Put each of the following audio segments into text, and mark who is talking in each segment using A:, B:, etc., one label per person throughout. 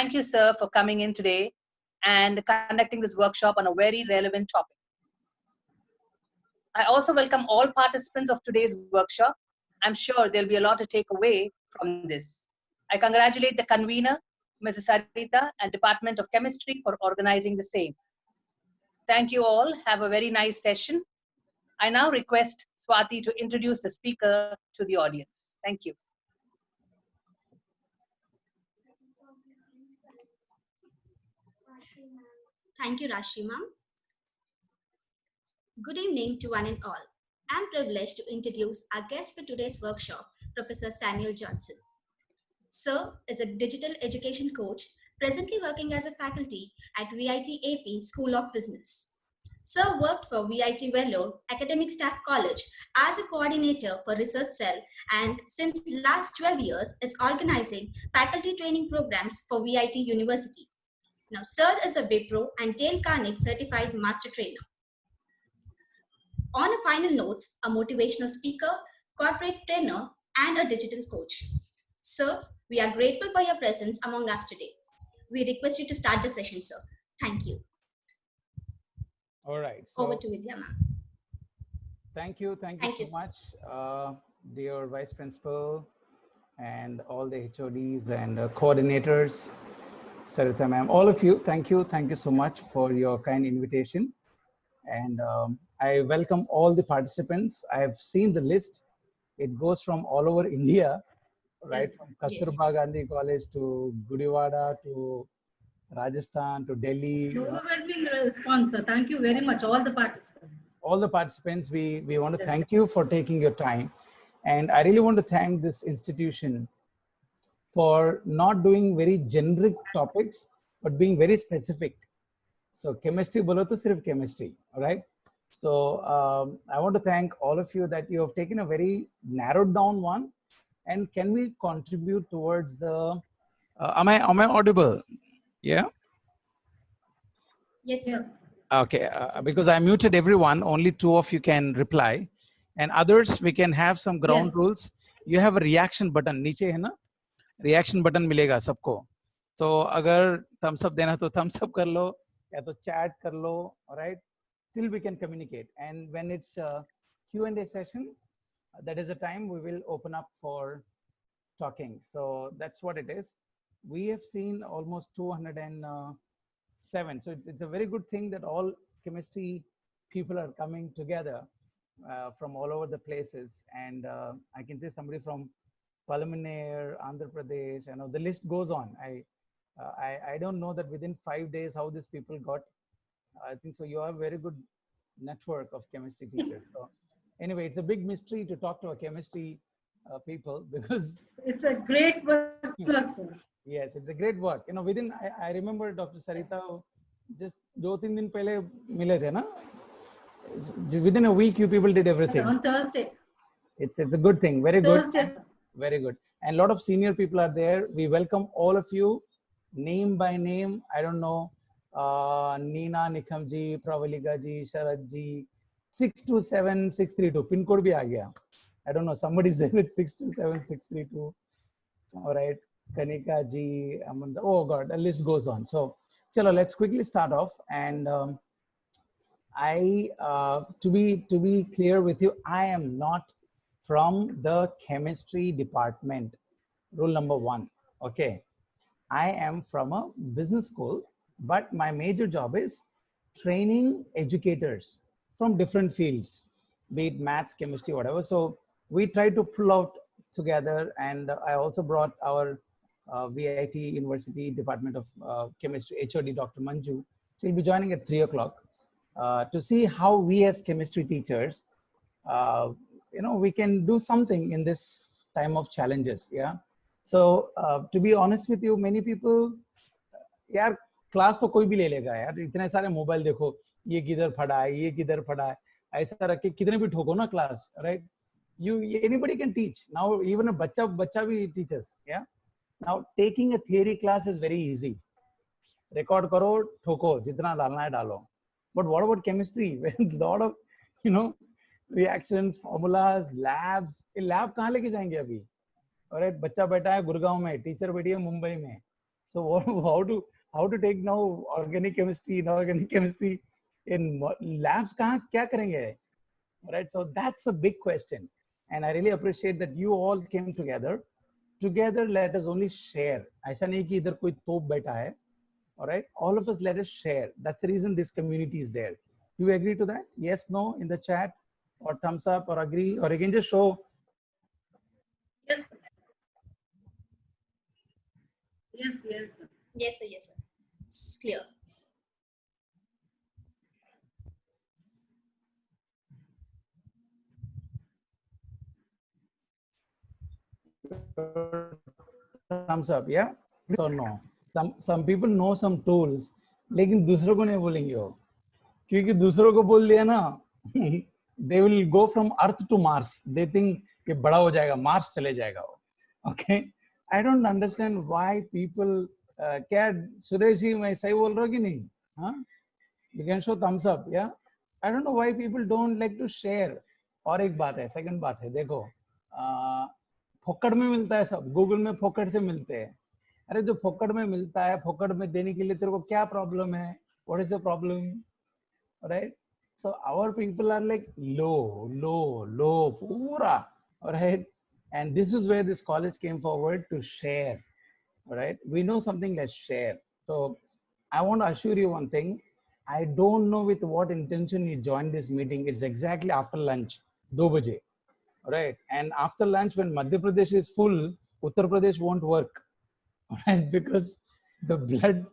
A: Thank you, sir, for coming in today and conducting this workshop on a very relevant topic. I also welcome all participants of today's workshop. I'm sure there'll be a lot to take away from this. I congratulate the convener, Mrs. Sarita, and Department of Chemistry for organizing the same. Thank you all. Have a very nice session. I now request Swati to introduce the speaker to the audience. Thank you.
B: Thank you, Rashi ma'am. Good evening to one and all. I'm privileged to introduce our guest for today's workshop, Professor Samuel Johnson. Sir is a digital education coach, presently working as a faculty at VIT AP School of Business. Sir worked for VIT Vellore Academic Staff College as a coordinator for Research Cell, and since last 12 years is organizing faculty training programs for VIT University. Now, Sir is a Wipro and Dale Carnegie certified master trainer. On a final note, a motivational speaker, corporate trainer, and a digital coach. Sir, we are grateful for your presence among us today. We request you to start the session, sir. Thank you.
C: All right.
B: So, over to Vidya, ma'am.
C: Thank you so much, dear Vice Principal and all the HODs and coordinators, Sarita ma'am, all of you. Thank you so much for your kind invitation. And I welcome all the participants. I have seen the list. It goes from all over India, right? From Kasturba Gandhi College to Gudivada to Rajasthan to Delhi.
D: Overwhelming response, sir. Thank you very much, all the participants.
C: All the participants, we want to thank you for taking your time. And I really want to thank this institution for not doing very generic topics, but being very specific. So chemistry bolo to sirf chemistry, all right? So I want to thank all of you that you have taken a very narrowed down one. And can we contribute towards the, am I audible? Yeah?
B: Yes, sir.
C: Okay, because I muted everyone, only 2 of you can reply. And others, we can have some ground rules. You have a reaction button, niche hai na? Reaction button milega sabko. तो अगर thumbs up देना तो thumbs up कर लो या तो chat कर लो, all right? Till we can communicate. And when it's a Q&A session, that is a time we will open up for talking. So that's what it is. We have seen almost 207. So it's a very good thing that all chemistry people are coming together from all over the places. And I can say somebody from Palmanair, Andhra Pradesh, you know, the list goes on. I don't know that within 5 days how these people got. I think so. You have a very good network of chemistry teachers. So anyway, it's a big mystery to talk to a chemistry people because
D: it's a great work, sir.
C: Yes, it's a great work. You know, within I remember Dr. Sarita just 2-3 दिन पहले मिले थे ना. Within a week, you people did everything.
D: On Thursday.
C: It's a good thing. Very good.
D: Thursday.
C: Very good. And a lot of senior people are there. We welcome all of you, name by name. I don't know, Neena Nikhamji, Pravalika ji, Sharad ji, 627632. Pin code bhi aa gaya. I don't know. Somebody's there with 627632. All right. Kanika ji, Amanda. Oh God, the list goes on. So, chalo, let's quickly start off. And to be clear with you, I am not from the chemistry department. Rule number 1. Okay. I am from a business school, but my major job is training educators from different fields, be it maths, chemistry, whatever. So we try to pull out together, and I also brought our VIT University Department of Chemistry, HOD, Dr. Manju. She'll be joining at 3 o'clock to see how we as chemistry teachers, you know, we can do something in this time of challenges. Yeah. So to be honest with you, many people, यार class तो कोई भी ले लेगा यार, इतने सारे mobile देखो, ये किधर पड़ा है, ये किधर पड़ा है, ऐसा रख के कितने भी ठोको ना class, right? Anybody can teach now. Even a बच्चा भी teaches. Yeah. Now taking a theory class is very easy. Record करो, ठोको, जितना डालना है डालो. But what about chemistry? Where a lot of, you know, reactions, formulas, labs. ये lab कहाँ लेके जाएंगे अभी? Alright, बच्चा बैठा है गुड़गांव में, टीचर बैठी है मुंबई में. So how to take now organic chemistry, inorganic chemistry in labs? कहाँ क्या करेंगे? Right. So that's a big question, and I really appreciate that you all came together. Together, let us only share. ऐसा नहीं कि इधर कोई तोप बैठा है. All right. All of us let us share. That's the reason this community is there. Do you agree to that? Yes, no, in the chat, or thumbs up, or agree, or again just show.
D: Yes. Yes, yes.
B: Yes, sir. Yes, sir. It's clear.
C: Thumbs up, yeah? Or no? Some people know some tools, लेकिन दूसरों को नहीं बोलेंगे वो, क्योंकि दूसरों को बोल दिया ना, they will go from Earth to Mars. They think कि बड़ा हो जाएगा, Mars चले जाएगा वो. Okay? I don't understand why people. क्या सुरेश जी मैं सही बोल रहा हूँ कि नहीं? हाँ? You can show thumbs up, yeah? I don't know why people don't like to share. और एक बात है, second बात है, देखो, फोकट में मिलता है सब, गूगल में फोकट से मिलते हैं. अरे जो फोकट में मिलता है, फोकट में देने के लिए तेरे को क्या प्रॉब्लम है? What is the problem? Right? So our people are like low, pura, right? And this is where this college came forward to share, right? We know something, let's share. So I want to assure you one thing. I don't know with what intention you joined this meeting. It's exactly after lunch, 2 baje, right? And after lunch, when Madhya Pradesh is full, Uttar Pradesh won't work, right? Because the blood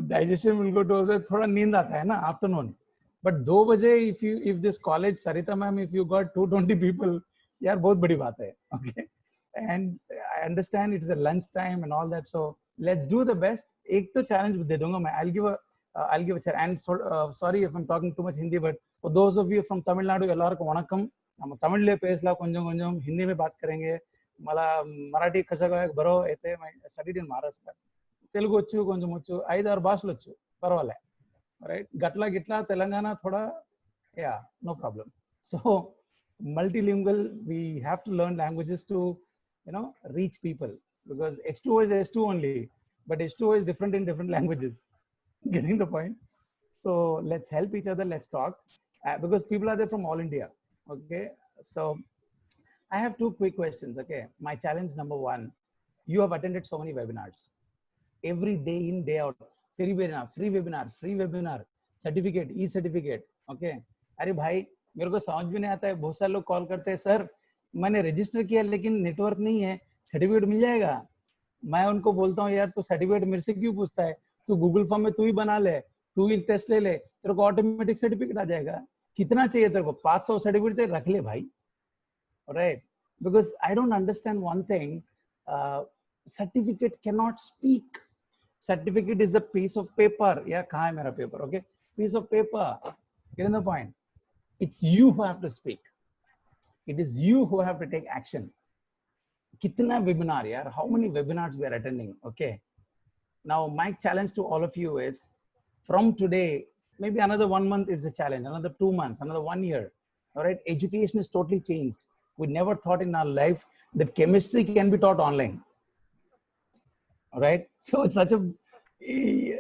C: digestion will go to thoda neend aata hai na afternoon. But 2 baje, if this college, Sarita ma'am, if you got 220 people, yaar bahut badi baat hai, okay? And I understand it is a lunch time and all that, so let's do the best. Ek to challenge de dunga main. I'll give a challenge. And for sorry if I'm talking too much Hindi, but for those of you from Tamil Nadu, ellarku vanakkam. Nama Tamil le pesla konjam Hindi mein baat karenge. Mala Marathi kasaga baro ete. I studied in Maharashtra. Telugu vachu konjam vachu. 5-6 bhashlu vachu. Parvale. Right? Gatla gitla Telangana thoda, yeah, no problem. So multilingual, we have to learn languages to, reach people, because H2O is H2 only, but H2O is different in different languages. Getting the point? So let's help each other, let's talk, because people are there from all India. Okay, so I have 2 quick questions. Okay, my challenge number 1, you have attended so many webinars, every day in, day out, free webinar, certificate, e-certificate. Okay, अरे भाई मेरे को समझ भी नहीं आता है, बहुत सारे लोग कॉल करते हैं, सर मैंने रजिस्टर किया लेकिन नेटवर्क नहीं है, सर्टिफिकेट मिल जाएगा? मैं उनको बोलता हूँ यार तू सर्टिफिकेट मेरे से क्यों पूछता है, तू गूगल फॉर्म में तू ही बना ले, तू ही टेस्ट ले ले, तेरे को ऑटोमेटिक सर्टिफिकेट आ जाएगा. कितना चाहिए तेरे को? 500 सर्टिफिकेट रख ले भाई, right? Because I don't understand one thing, certificate can not speak. Certificate is a piece of paper. यार कहाँ है मेरा paper? Okay, piece of paper. Get the point? It's you who have to speak. It is you who have to take action. Kitna webinar, yaar? How many webinars we are attending? Okay. Now, my challenge to all of you is, from today, maybe another 1 month, it's a challenge. Another 2 months, another 1 year. All right. Education is totally changed. We never thought in our life that chemistry can be taught online. All right. So it's such a,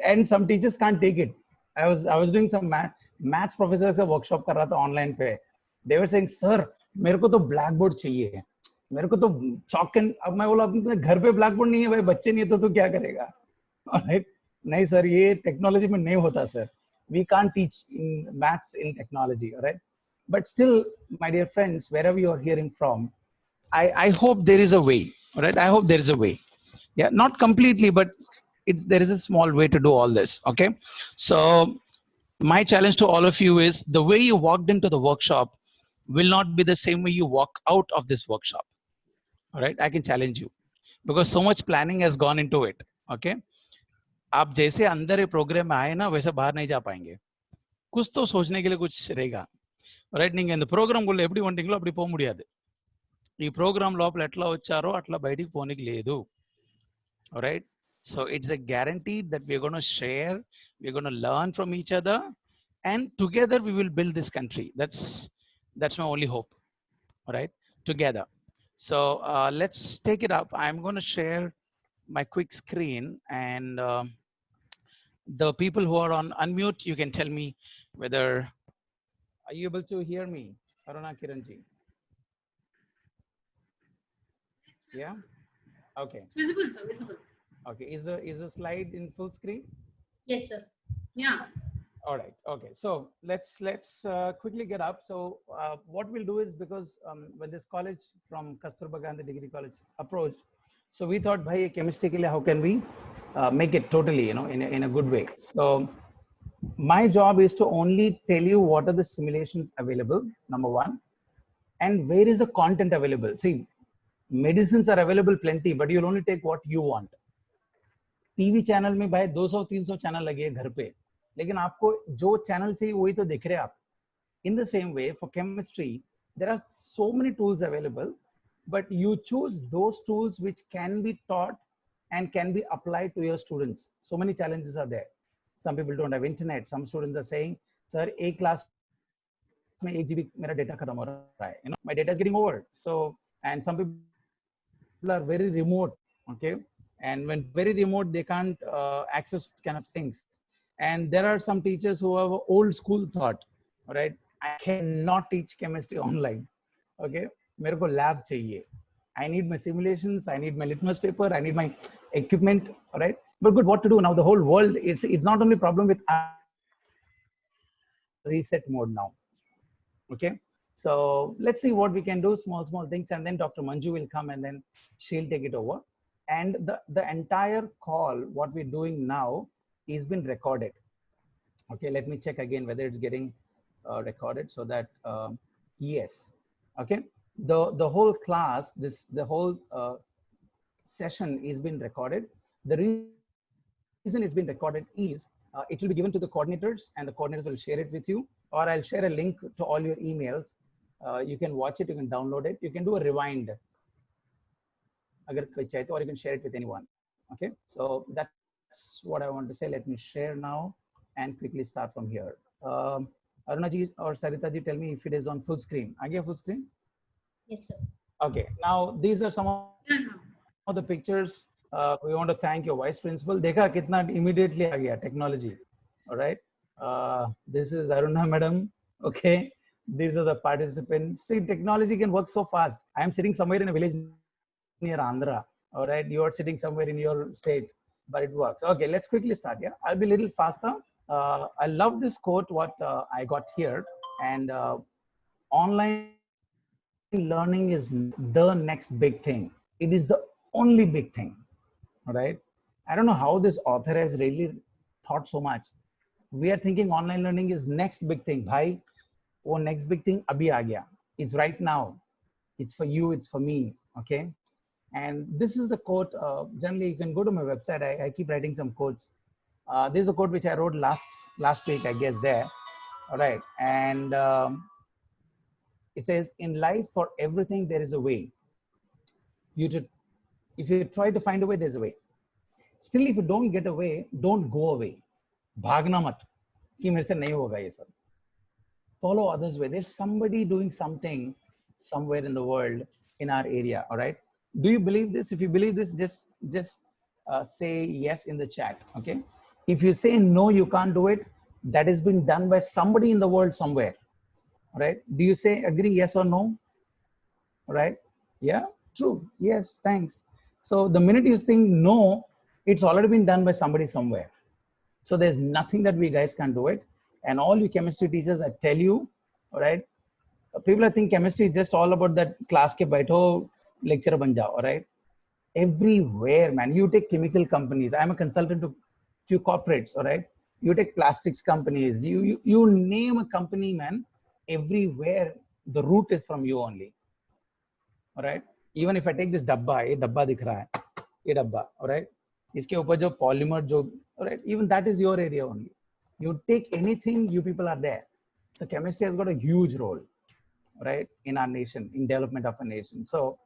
C: and some teachers can't take it. I was doing some maths professor का workshop कर रहा था online पे. They were saying, sir, मेरे को तो blackboard चाहिए, मेरे को तो chalk and. अब मैं बोला अपने घर पे blackboard नहीं है भाई, बच्चे नहीं है तो तू क्या करेगा? Alright? नहीं सर, ये technology में नहीं होता sir. We can't teach in maths in technology, alright? But still, my dear friends, wherever you are hearing from, I hope there is a way, alright? I hope there is a way. Yeah, not completely, but there is a small way to do all this, okay? So my challenge to all of you is, the way you walked into the workshop will not be the same way you walk out of this workshop. All right, I can challenge you, because so much planning has gone into it. Okay, आप जैसे अंदर ये programme में आए ना, वैसे बाहर नहीं जा पाएंगे. कुछ तो सोचने के लिए कुछ रहेगा. Right? நீங்க இந்த ప్రోగ్రామ్ எப்படி வந்தீங்களோ அப்படி போக முடியாது. ఈ ప్రోగ్రామ్ లోపల ఎట్లా వచ్చారో అట్లా బయటికి పోనికి లేదు. All right? So it's a guarantee that we're going to share, we're going to learn from each other, and together we will build this country. That's my only hope. All right, together. So let's take it up. I'm going to share my quick screen, and the people who are on unmute, you can tell me whether, are you able to hear me, Aruna Kiranji? Yeah. Okay.
D: It's visible, sir. Visible.
C: Okay. Is the slide in full screen?
B: Yes, sir.
D: Yeah.
C: All right. Okay. So let's quickly get up. So what we'll do is, because when this college from Kasturba Gandhi Degree College approached, so we thought, bhai, chemistry ke liye, how can we make it totally, in a good way? So my job is to only tell you what are the simulations available, number one, and where is the content available. See, medicines are available plenty, but you'll only take what you want. TV channel में भाई 200-300 channel लगे हैं घर पे, लेकिन आपको जो channel चाहिए वही तो दिख रहे हैं आप. In the same way, for chemistry, there are so many tools available, but you choose those tools which can be taught and can be applied to your students. So many challenges are there. Some people don't have internet. Some students are saying, sir, a class mein 1 GB mera data khatam ho raha hai. My data is getting over. So, and some people are very remote, okay? And when very remote, they can't access kind of things. And there are some teachers who have old school thought, right? I cannot teach chemistry online, okay? मेरे को lab चाहिए. I need my simulations, I need my litmus paper, I need my equipment, right? But good, what to do now? The whole world it's not only problem with reset mode now, okay? So let's see what we can do, small things, and then Dr. Manju will come and then she'll take it over. And the entire call, what we're doing now, is been recorded. Okay, let me check again whether it's getting recorded, so that yes, okay. The whole class, the whole session is been recorded. The reason it's been recorded is it will be given to the coordinators, and the coordinators will share it with you, or I'll share a link to all your emails. You can watch it, you can download it, you can do a rewind, or you can share it with anyone. Okay, so that's what I want to say. Let me share now and quickly start from here. Aruna ji or Sarita ji, tell me if it is on full screen. Aage full screen?
B: Yes, sir.
C: Okay, now these are some of the pictures. We want to thank your vice principal. Dekha kitna immediately aa gaya technology. All right. This is Aruna madam. Okay. These are the participants. See, technology can work so fast. I am sitting somewhere in a village near Andhra. All right. You are sitting somewhere in your state, but it works. Okay. Let's quickly start. Yeah. I'll be a little faster. I love this quote, what I got here. And online learning is the next big thing. It is the only big thing. All right. I don't know how this author has really thought so much. We are thinking online learning is next big thing. Bhai, oh, next big thing abhi aa gaya. It's right now. It's for you. It's for me. Okay. And this is the quote. Generally, you can go to my website. I keep writing some quotes. This is a quote which I wrote last week, I guess, there. All right. And it says, in life, for everything, there is a way. If you try to find a way, there's a way. Still, if you don't get away, don't go away. Bhagna mat. Ki mere se nahi hoga ye sab. Follow others' way. There's somebody doing something somewhere in the world, in our area. All right. Do you believe this? If you believe this, just say yes in the chat. Okay. If you say no, you can't do it, that has been done by somebody in the world somewhere. All right. Do you say agree, yes or no? All right. Yeah. True. Yes. Thanks. So the minute you think no, it's already been done by somebody somewhere. So there's nothing that we guys can do it. And all you chemistry teachers, I tell you, all right, people think chemistry is just all about that class ke baitho, lecturer ban jao, all right? Everywhere, man. You take chemical companies. I'm a consultant to few corporates, all right? You take plastics companies. You name a company, man. Everywhere, the root is from you only, all right? Even if I take this dabba, ye dabba dikh raha hai, ye dabba, all right? Iske upar jo polymer jo, all right, even that is your area only. You take anything, you people are there. So chemistry has got a huge role, right, in our nation, in development of a nation. So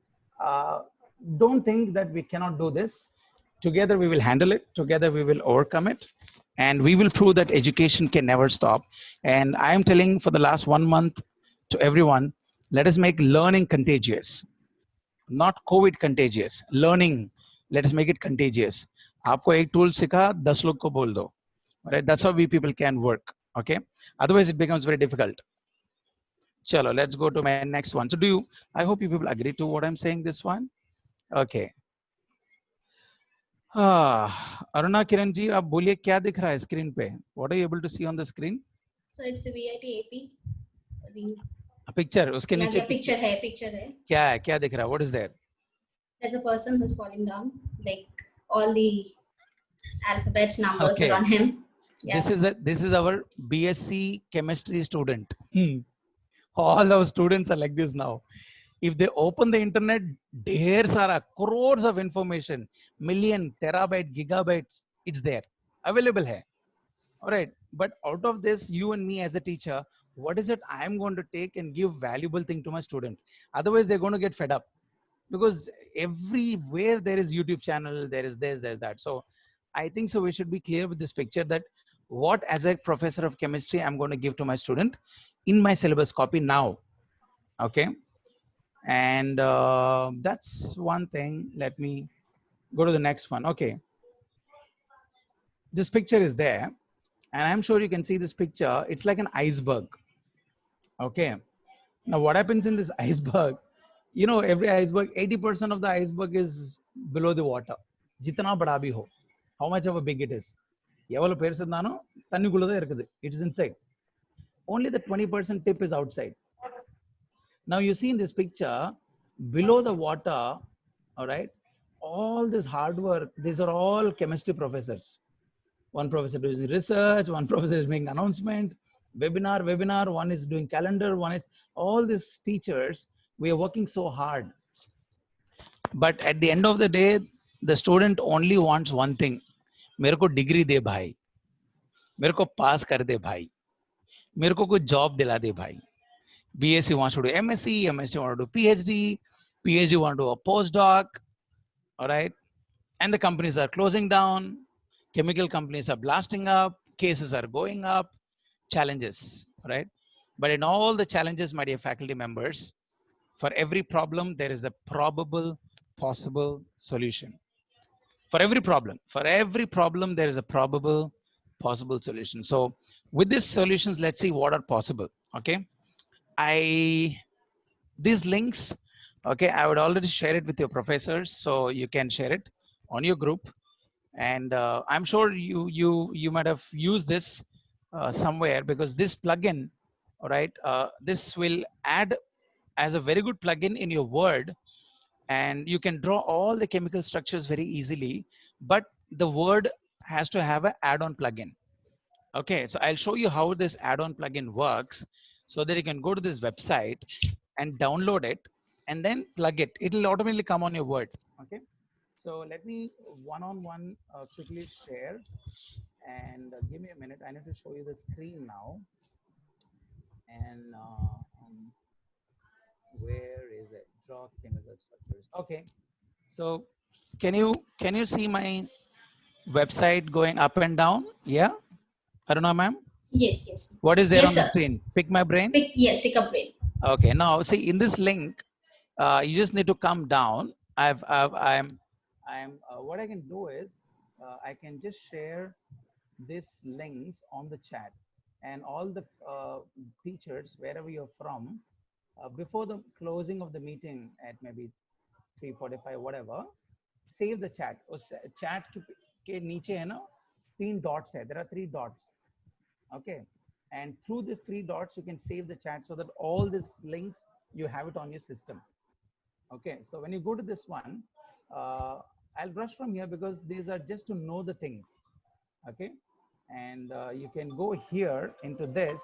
C: don't think that we cannot do this. Together we will handle it. Together we will overcome it. And we will prove that education can never stop. And I am telling for the last 1 month to everyone, let us make learning contagious. Not COVID contagious, learning Let's make it contagious. आपको एक tool सिखा 10 लोग को बोल दो. Right? That's how we people can work. Okay. Otherwise, it becomes very difficult. Chalo, let's go to my next one. So I hope you people agree to what I'm saying, this one. Okay. Aruna Kiran ji, आप बोलिए क्या दिख रहा है screen पे? What are you able to see on the screen?
B: So it's a VIT AP.
C: A picture. उसके
B: Yeah,
C: नीचे
B: yeah, picture है.
C: क्या है? क्या दिख रहा है? What is there?
B: There's a person who's falling down, like all the alphabets, numbers
C: Okay.
B: are on him. Yeah.
C: This is our BSc chemistry student. All our students are like this now. If they open the internet, there are crores of information, million, terabyte, gigabytes, it's there, available hai. All right. But out of this, you and me as a teacher, what is it I'm going to take and give valuable thing to my student? Otherwise, they're going to get fed up, because everywhere there is YouTube channel, there is this, there's that. So I think so we should be clear with this picture that what as a professor of chemistry, I'm going to give to my student in my syllabus copy now. Okay. And that's one thing. Let me go to the next one. Okay. This picture is there, and I'm sure you can see this picture. It's like an iceberg. Okay. Now what happens in this iceberg, you know, every iceberg, 80% of the iceberg is below the water. Jitna bada bhi ho, how much of a big it is. It is inside. Only the 20% tip is outside. Now you see in this picture, below the water, all right, all this hard work, these are all chemistry professors. One professor is doing research, one professor is making announcement, webinar, one is doing calendar, one is, all these teachers, we are working so hard. But at the end of the day, the student only wants one thing. मेरे को degree दे भाई, मेरे को पास कर दे भाई, मेरे को कोई जॉब दिला दे भाई. BSc wants to do MSc, MSc wants to do PhD, PhD wants to do a postdoc, all right? And the companies are closing down, chemical companies are blasting up, cases are going up, challenges, right? But in all the challenges, my dear faculty members, for every problem, there is a probable, possible solution. For every problem, there is a probable, possible solution. So with these solutions, let's see what are possible, okay? These links, okay, I would already share it with your professors, so you can share it on your group. And I'm sure you might have used this somewhere, because this plugin, all right, this will add as a very good plugin in your Word, and you can draw all the chemical structures very easily, but the Word has to have an add-on plugin. Okay, so I'll show you how this add-on plugin works, so that you can go to this website and download it and then plug it. It will automatically come on your Word. Okay, so let me one-on-one quickly share, and give me a minute. I need to show you the screen now. And where is it? Draw chemical structures. Okay, so can you see my website going up and down? Yeah, Aruna ma'am?
B: Yes, yes.
C: What is there
B: Yes,
C: on the
B: sir.
C: screen? Pick my brain?
B: Pick up brain.
C: Okay, now see in this link, you just need to come down. What I can do is, I can just share these links on the chat, and all the teachers, wherever you're from, before the closing of the meeting at maybe 3:45, whatever, save the chat. उस chat के नीचे है ना 3 dots है. There are 3 dots. Okay, and through these 3 dots you can save the chat, so that all these links you have it on your system. Okay, so when you go to this one, I'll brush from here because these are just to know the things. Okay, and you can go here into this,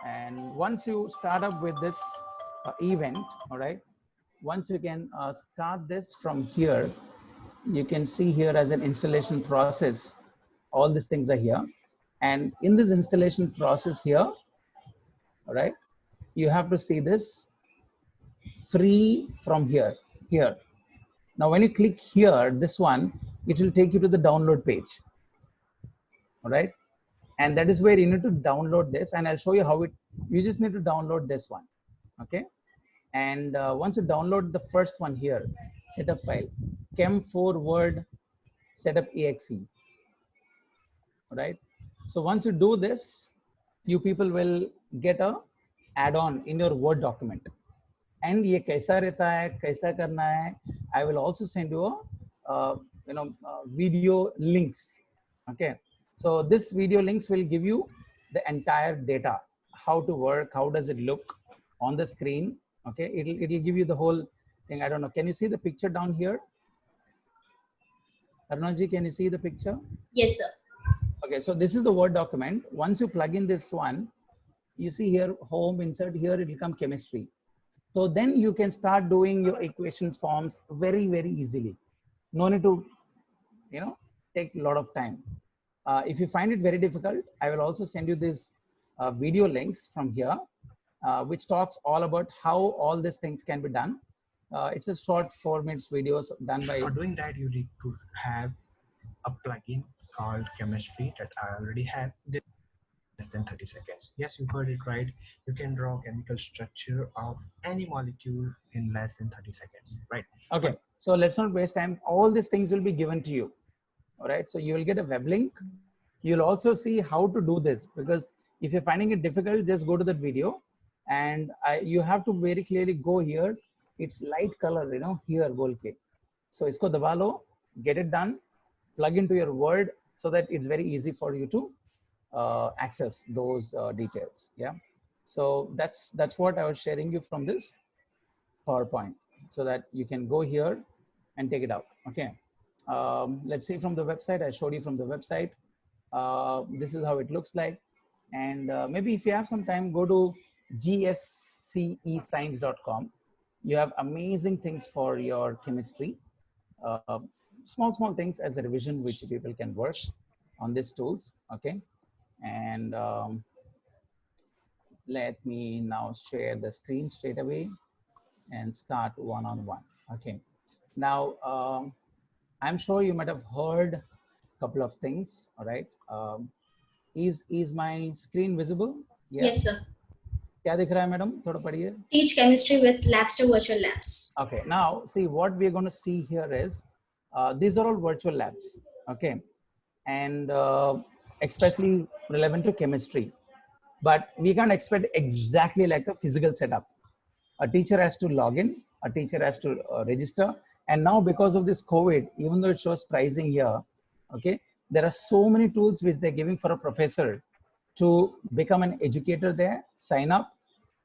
C: and once you start up with this event, all right, once you can start this from here, you can see here as an installation process, all these things are here. And in this installation process here, all right, you have to see this free from here. Now, when you click here, this one, it will take you to the download page. All right. And that is where you need to download this. And I'll show you how you just need to download this one. Okay. And once you download the first one here, setup file, chem4 word setup exe, right? So once you do this, you people will get a add-on in your Word document. And ये कैसा रहता है, कैसा करना है, I will also send you a video links. Okay, so this video links will give you the entire data, how to work, how does it look on the screen. Okay, it'll give you the whole thing. I don't know, can you see the picture down here? Arnaji, can you see the picture?
B: Yes, sir.
C: Okay, so this is the Word document. Once you plug in this one, you see here home, insert here, it will come chemistry. So then you can start doing your equations forms very, very easily. No need to, take a lot of time. If you find it very difficult, I will also send you these video links from here, which talks all about how all these things can be done. It's a short 4 minutes videos done by.
E: For doing that, you need to have a plugin called Chemistry that I already have. Less than 30 seconds. Yes, you heard it right. You can draw chemical structure of any molecule in less than 30 seconds, right?
C: Okay, so let's not waste time. All these things will be given to you. All right, so you will get a web link. You'll also see how to do this, because if you're finding it difficult, just go to that video, and you have to very clearly go here. It's light color, here बोल के. So इसको दबा लो, get it done, plug into your Word so that it's very easy for you to access those details. Yeah, so that's what I was sharing you from this PowerPoint, so that you can go here and take it out. Okay, let's see from the website. I showed you from the website. This is how it looks like. And maybe if you have some time, go to gscescience.com. You have amazing things for your chemistry, small things as a revision, which people can work on these tools. Okay, and let me now share the screen straight away and start one-on-one. Okay, now I'm sure you might have heard a couple of things. All right, is my screen visible? Yeah.
B: Yes, sir.
C: क्या दिख रहा है madam, थोड़ा पढ़िए.
B: Teach chemistry with Labster virtual labs.
C: Okay, now see what we're going to see here is these are all virtual labs. Okay, and especially relevant to chemistry, but we can't expect exactly like a physical setup. A teacher has to log in, a teacher has to register, and now because of this COVID, even though it shows pricing here, okay, there are so many tools which they're giving for a professor to become an educator there, sign up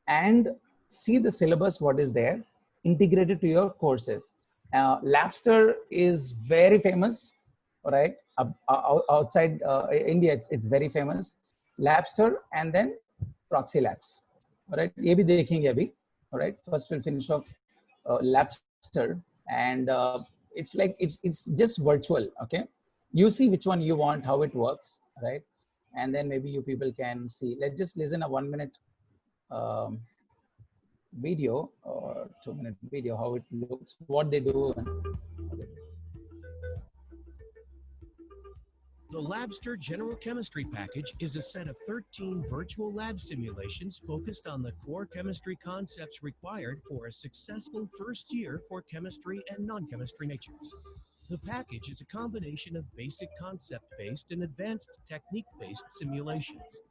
C: and see the syllabus, what is there, integrated to your courses. Labster is very famous, right? Outside India, it's very famous. Labster and then Proxy Labs, all right? ये भी देखेंगे अभी, all right? First we'll finish off Labster, and it's like it's just virtual, okay? You see which one you want, how it works, right? And then maybe you people can see. Let's just listen a 1 minute video or 2 minute video, how it looks, what they do.
F: The Labster General Chemistry Package is a set of 13 virtual lab simulations focused on the core chemistry concepts required for a successful first year for chemistry and non-chemistry majors. The package is a combination of basic concept-based and advanced technique-based simulations.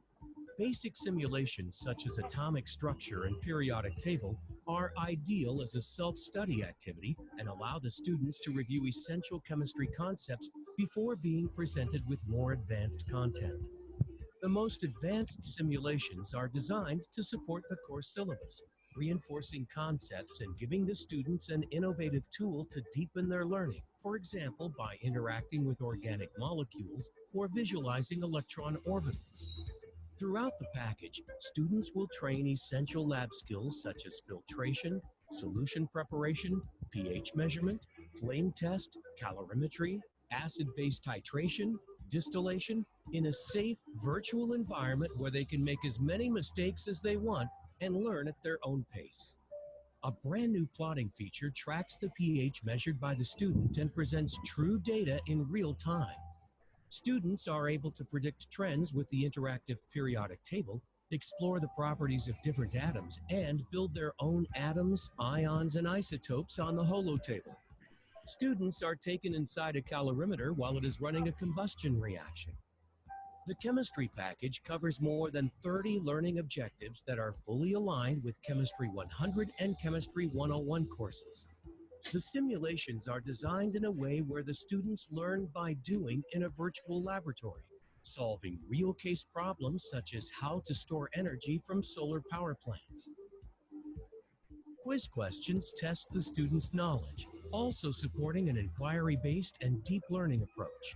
F: Basic simulations such as atomic structure and periodic table are ideal as a self-study activity and allow the students to review essential chemistry concepts before being presented with more advanced content. The most advanced simulations are designed to support the course syllabus, reinforcing concepts and giving the students an innovative tool to deepen their learning, for example, by interacting with organic molecules or visualizing electron orbitals. Throughout the package, students will train essential lab skills such as filtration, solution preparation, pH measurement, flame test, calorimetry, acid-base titration, distillation, in a safe virtual environment where they can make as many mistakes as they want and learn at their own pace. A brand new plotting feature tracks the pH measured by the student and presents true data in real time. Students are able to predict trends with the interactive periodic table explore the properties of different atoms, and build their own atoms, ions, and isotopes on the holotable. Students are taken inside a calorimeter while it is running a combustion reaction. The chemistry package covers more than 30 learning objectives that are fully aligned with Chemistry 100 and Chemistry 101 courses. The simulations are designed in a way where the students learn by doing in a virtual laboratory, solving real case problems such as how to store energy from solar power plants. Quiz questions test the students' knowledge, also supporting an inquiry-based and deep learning approach.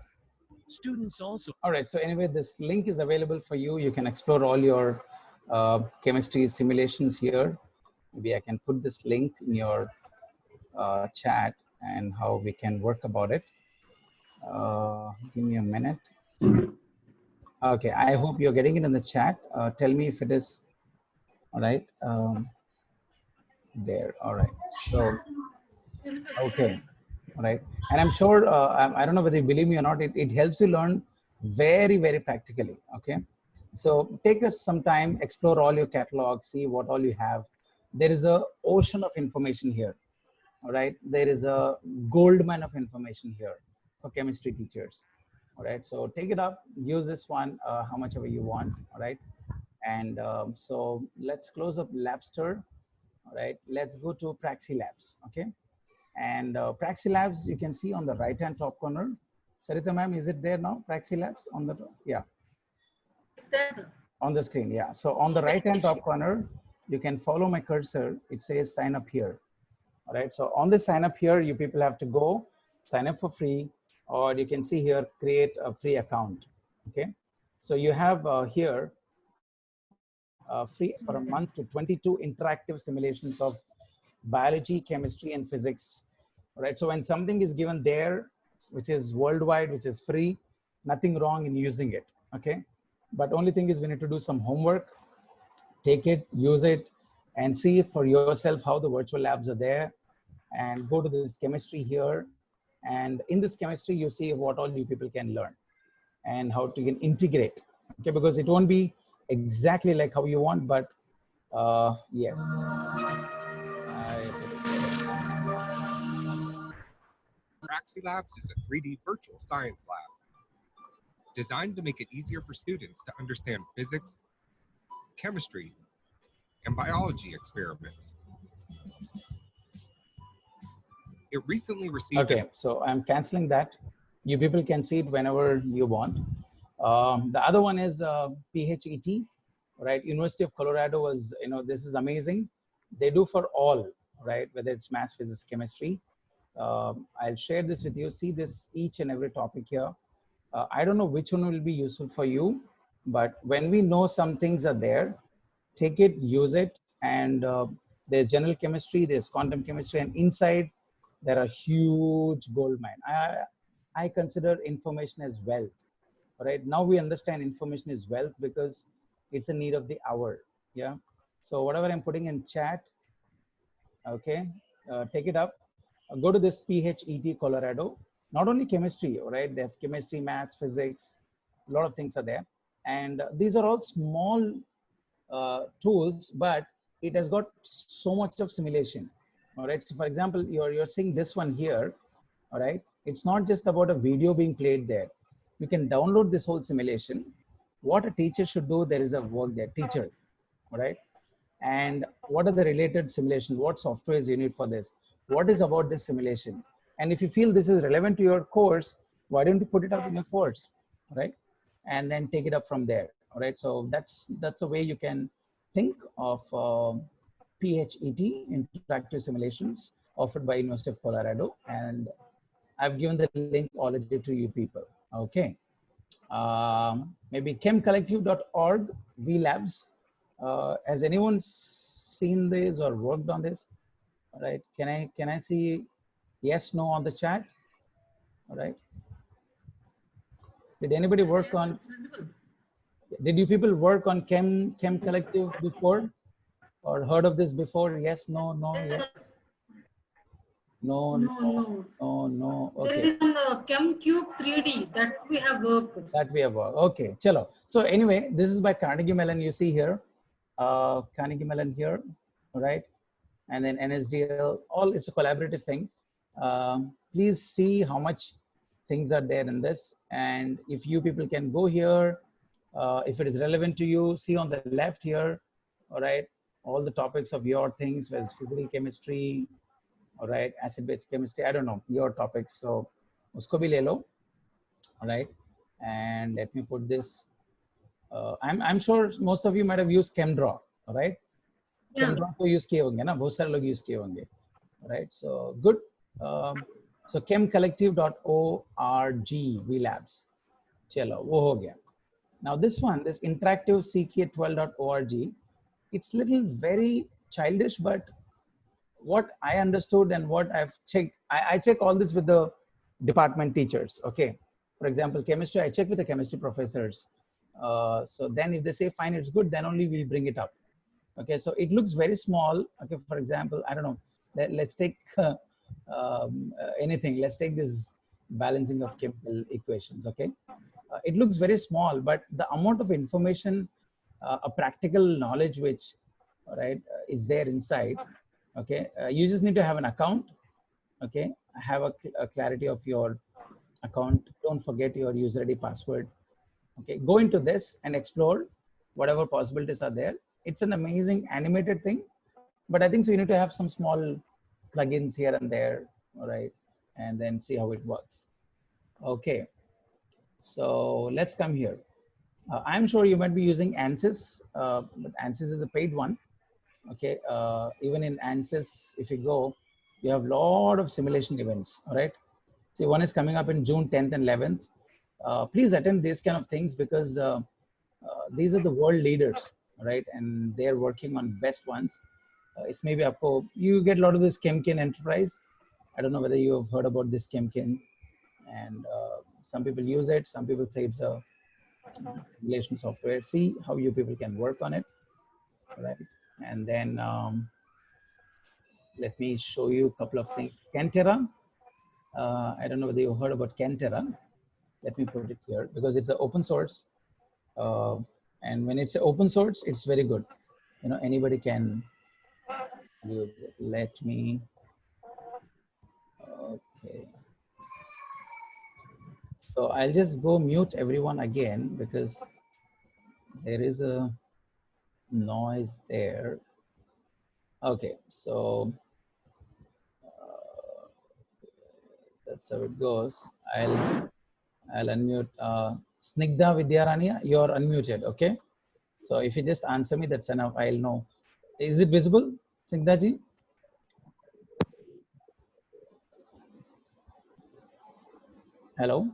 F: Students also...
C: All right, so anyway, this link is available for you. You can explore all your chemistry simulations here. Maybe I can put this link in your chat and how we can work about it. Give me a minute. Okay, I hope you're getting it in the chat. Tell me if it is. All right. There. All right. So, okay. All right. And I'm sure, I don't know whether you believe me or not, it helps you learn very, very practically. Okay. So take some time, explore all your catalogs, see what all you have. There is an ocean of information here. All right. There is a gold mine of information here for chemistry teachers. All right. So take it up, use this one, how much ever you want. All right. And so let's close up Labster. All right. Let's go to Praxi Labs. Okay. And Praxi Labs, you can see on the right-hand top corner. Sarita ma'am, is it there now? Praxi Labs on the, yeah.
D: It's there, sir.
C: On the screen, yeah. So on the right-hand top corner, you can follow my cursor. It says sign up here. All right. So on this sign up here, you people have to go sign up for free, or you can see here, create a free account. Okay. So you have here free for a month to 22 interactive simulations of biology, chemistry, and physics. All right. So when something is given there, which is worldwide, which is free, nothing wrong in using it. Okay. But only thing is we need to do some homework, take it, use it, and see for yourself how the virtual labs are there, and go to this chemistry here. And in this chemistry, you see what all you people can learn and how to integrate. Okay, because it won't be exactly like how you want, but yes.
G: Praxi Labs is a 3D virtual science lab designed to make it easier for students to understand physics, chemistry, and biology experiments. It recently received...
C: Okay, so I'm canceling that. You people can see it whenever you want. The other one is PHET, right? University of Colorado was, this is amazing. They do for all, right? Whether it's math, physics, chemistry. I'll share this with you. See this each and every topic here. I don't know which one will be useful for you, but when we know some things are there, take it, use it. And there's general chemistry, there's quantum chemistry, and inside there are huge gold mine. I consider information as wealth. Right now we understand information is wealth because it's a need of the hour. Yeah. So whatever I'm putting in chat, okay, take it up. Go to this PHET Colorado. Not only chemistry, right? They have chemistry, maths, physics, a lot of things are there. And these are all small tools, but it has got so much of simulation. All right. So for example, you're seeing this one here. All right. It's not just about a video being played there. You can download this whole simulation. What a teacher should do, there is a work there, teacher, all right? And what are the related simulation? What softwares you need for this? What is about this simulation? And if you feel this is relevant to your course, why don't you put it up in your course, right? And then take it up from there, all right? So that's the way you can think of PHET, interactive simulations offered by University of Colorado. And I've given the link already to you people. Okay. Maybe chemcollective.org, VLabs. Has anyone seen this or worked on this? All right. Can I see yes, no on the chat? All right. Did anybody work on? Did you people work on Chem Collective before, or heard of this before? Yes, no, no, yes. No,
D: No,
C: no,
D: no.
C: no, no.
D: There
C: Okay.
D: is an ChemCube 3D that we have worked.
C: That we have worked. Okay, chalo. So anyway, this is by Carnegie Mellon. You see here, Carnegie Mellon here, right? And then NSDL. All it's a collaborative thing. Please see how much things are there in this, and if you people can go here, if it is relevant to you, see on the left here. All right, all the topics of your things, whether it's physical chemistry, all right, acid-base chemistry. I don't know your topics, so usko bhi le lo. All right, and let me put this. I'm sure most of you might have used ChemDraw, all right?
D: Yeah.
C: ChemDraw तो use किए होंगे ना, बहुत सारे लोग use किए होंगे, right? So good. So chemcollective.org VLabs, चलो वो हो गया. Now this one, this interactive ck12.org, it's little very childish, but what I understood and what I've checked, I check all this with the department teachers, okay? For example, chemistry, I check with the chemistry professors. So then if they say, fine, it's good, then only we'll bring it up. Okay, so it looks very small. Okay, for example, I don't know, let's take anything. Let's take this balancing of chemical equations, okay? It looks very small, but the amount of information, a practical knowledge which, right, is there inside, okay? You just need to have an account, okay? Have a clarity of your account. Don't forget your user ID password. Okay, go into this and explore whatever possibilities are there. It's an amazing animated thing, but I think so you need to have some small plugins here and there, all right, and then see how it works. Okay, so let's come here. I'm sure you might be using ANSYS, but ANSYS is a paid one. Okay, even in ANSYS, if you go, you have a lot of simulation events, all right? See, one is coming up in June 10th and 11th. Please attend these kind of things because these are the world leaders, right? And they're working on best ones. It's maybe you get a lot of this Chemkin Enterprise. I don't know whether you have heard about this Chemkin, and some people use it. Some people say it's a simulation software. See how you people can work on it, right? And then let me show you a couple of things. Cantera. I don't know whether you heard about Cantera. Let me put it here because it's an open source. And when it's open source, it's very good. You know, anybody can use it. Let me, okay. So I'll just go mute everyone again because there is a noise there. Okay, so that's how it goes. I'll unmute Snigdha Vidyarani. You're unmuted, okay? So if you just answer me, that's enough. I'll know. Is it visible, Snigdha ji? Hello?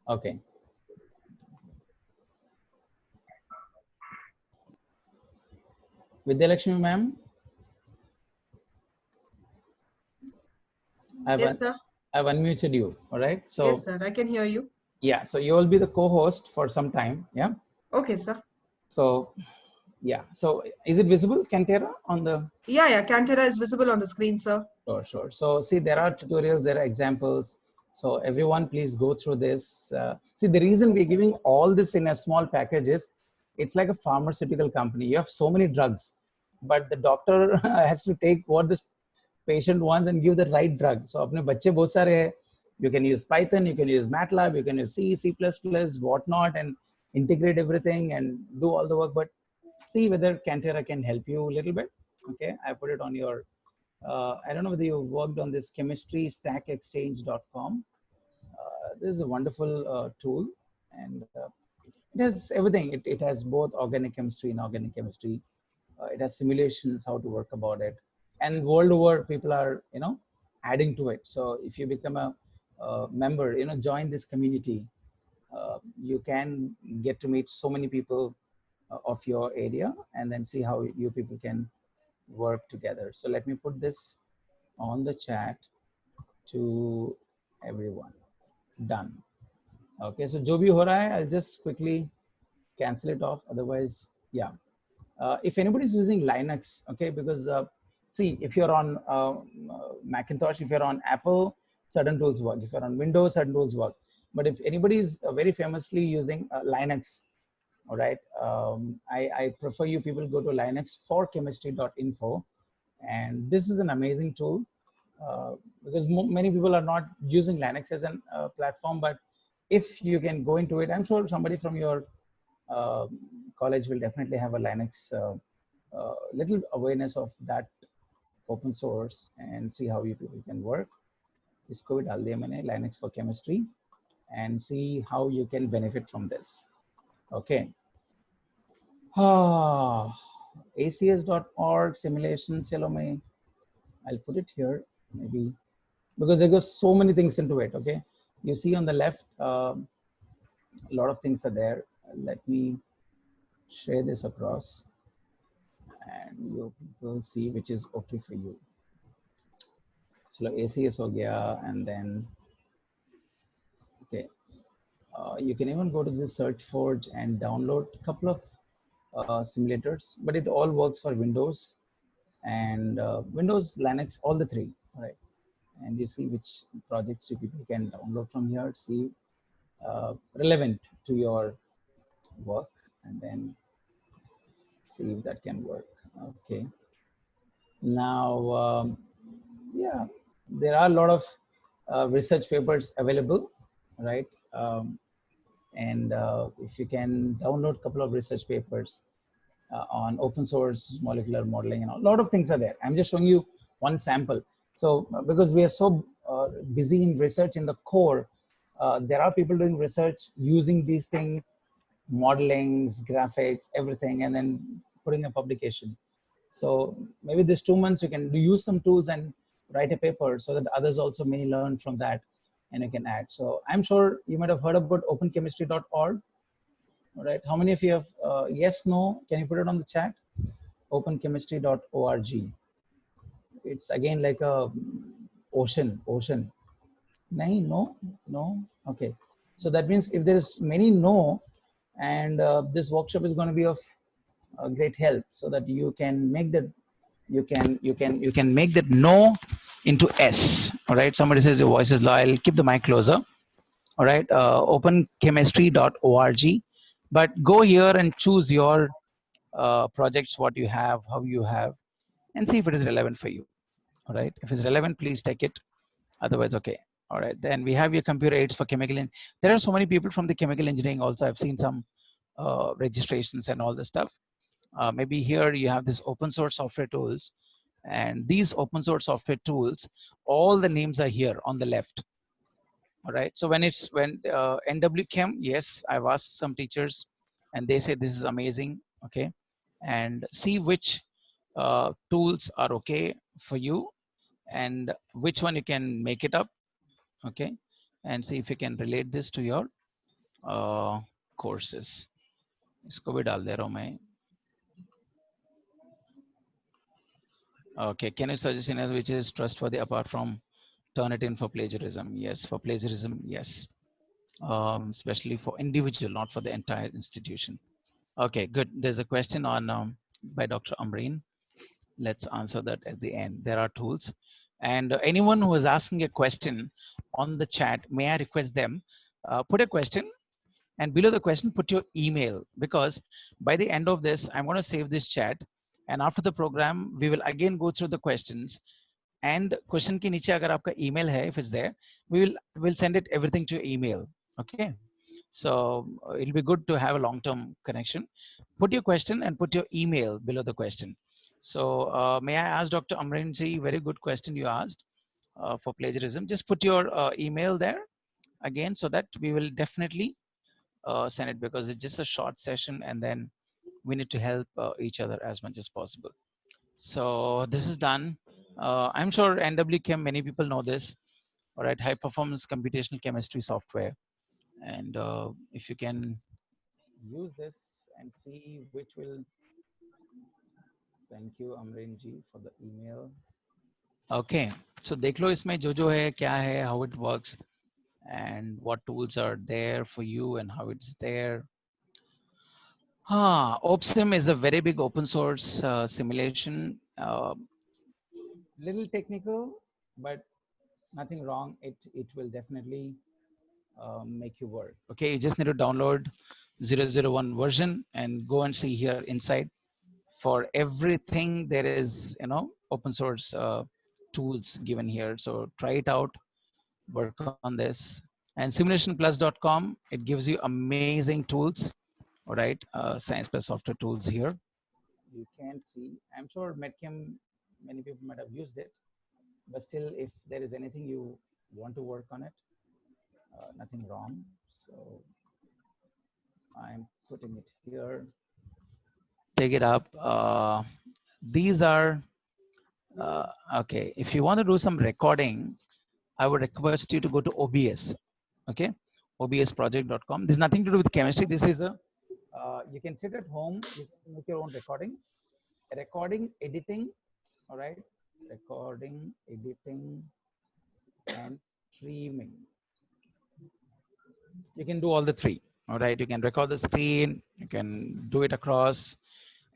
C: Okay. Vidyalakshmi ma'am?
H: Yes, sir.
C: I've unmuted you, all right? So,
H: Yes, sir. I can hear you.
C: yeah, so you will be the co-host for some time, yeah?
H: Okay, sir.
C: So, yeah, so is it visible, Cantera, on the?
H: Yeah, Cantera is visible on the screen, sir.
C: Sure, sure. So, see, there are tutorials, there are examples. So, everyone, please go through this. See, the reason we're giving all this in a small package is, it's like a pharmaceutical company. You have so many drugs, but the doctor has to take what the patient wants and give the right drug. So, apne bacche bahut sare hai. You can use Python, you can use MATLAB, you can use C, C++, whatnot, and integrate everything and do all the work. But see whether Cantera can help you a little bit. Okay, I put it on your, I don't know whether you worked on this chemistrystackexchange.com. This is a wonderful tool, and it has everything. It has both organic chemistry and inorganic chemistry. It has simulations, how to work about it. And world over, people are, you know, adding to it. So if you become a member, you know, join this community, you can get to meet so many people of your area and then see how you people can work together. So let me put this on the chat to everyone. Done. Okay, so jo bhi ho raha hai, I'll just quickly cancel it off. Otherwise, yeah. If anybody is using Linux, okay, because see, if you're on Macintosh, if you're on Apple, certain tools work. If you're on Windows, certain tools work. But if anybody is very famously using Linux, all right, I prefer you people go to linuxforchemistry.info, and this is an amazing tool because many people are not using Linux as a platform. But if you can go into it, I'm sure somebody from your college will definitely have a Linux little awareness of that open source and see how you people can work. इसको भी डाल दिया मैंने Linux for chemistry and see how you can benefit from this. Okay. ACS.org simulation. चलो मैं I'll put it here maybe because there goes so many things into it. Okay, you see on the left a lot of things are there. Let me share this across and you will see which is okay for you. So ACS ho gaya, and then okay, you can even go to the SearchForge and download a couple of simulators, but it all works for Windows and Windows, Linux, all the three, right? And you see which projects you people can download from here, see relevant to your work, and then see if that can work. Okay. Now, yeah, there are a lot of research papers available, right? And if you can download a couple of research papers on open source molecular modeling and a lot of things are there. I'm just showing you one sample. So because we are so busy in research in the core, there are people doing research using these things, modelings, graphics, everything, and then putting a publication. So maybe this 2 months you can use some tools and write a paper so that others also may learn from that and you can add. So I'm sure you might have heard about openchemistry.org. All right, how many of you have yes, no? Can you put it on the chat? Openchemistry.org. It's again like a ocean. No. Okay. So that means if there is many no, and this workshop is going to be of great help, so that you can make that you can make that no into S. All right. Somebody says your voice is low. I'll keep the mic closer. All right. Openchemistry.org. But go here and choose your projects, what you have, how you have, and see if it is relevant for you. All right. If it's relevant, please take it. Otherwise, okay. All right. Then we have your computer aids for chemical. There are so many people from the chemical engineering also. I've seen some registrations and all this stuff. Maybe here you have this open source software tools. And these open source software tools, all the names are here on the left. All right. So when NW Chem, yes, I've asked some teachers and they say this is amazing. Okay. And see which tools are okay for you and which one you can make it up. Okay. And see if you can relate this to your courses. इसको भी डाल दे रहा हूँ मैं. Okay. Can you suggest another which is trustworthy apart from Turnitin for plagiarism? Yes. For plagiarism, yes. Especially for individual, not for the entire institution. Okay, good. There's a question on by Dr. Amreen. Let's answer that at the end. There are tools. And anyone who is asking a question on the chat, may I request them, put a question and below the question, put your email, because by the end of this, I'm going to save this chat. And after the program, we will again go through the questions. And question ke niche agar aapka email hai, if it's there, we'll send it everything to your email. Okay. So it'll be good to have a long-term connection. Put your question and put your email below the question. So may I ask Dr. Amreen ji, very good question you asked for plagiarism. Just put your email there again so that we will definitely send it, because it's just a short session and then we need to help each other as much as possible. So this is done. I'm sure NW Chem, many people know this. All right, high performance computational chemistry software. And if you can use this and see which will, thank you Amreen ji for the email. Okay, so dekh lo isme jo hai, kya hai, how it works, and what tools are there for you and how it's there. OPSIM is a very big open source simulation. Little technical, but nothing wrong. It will definitely make you work. Okay, you just need to download 001 version and go and see here inside. For everything there is, open source tools given here. So try it out, work on this. And simulationplus.com, it gives you amazing tools. All right, science plus software tools here. You can't see. I'm sure Medchem, many people might have used it, but still, if there is anything you want to work on it, nothing wrong. So I'm putting it here. Take it up. These are, okay. If you want to do some recording, I would request you to go to OBS. Okay, obsproject.com. This is nothing to do with chemistry. This is a, you can sit at home, you can make your own recording, editing, all right, recording, editing, and streaming. You can do all the three, all right. You can record the screen, you can do it across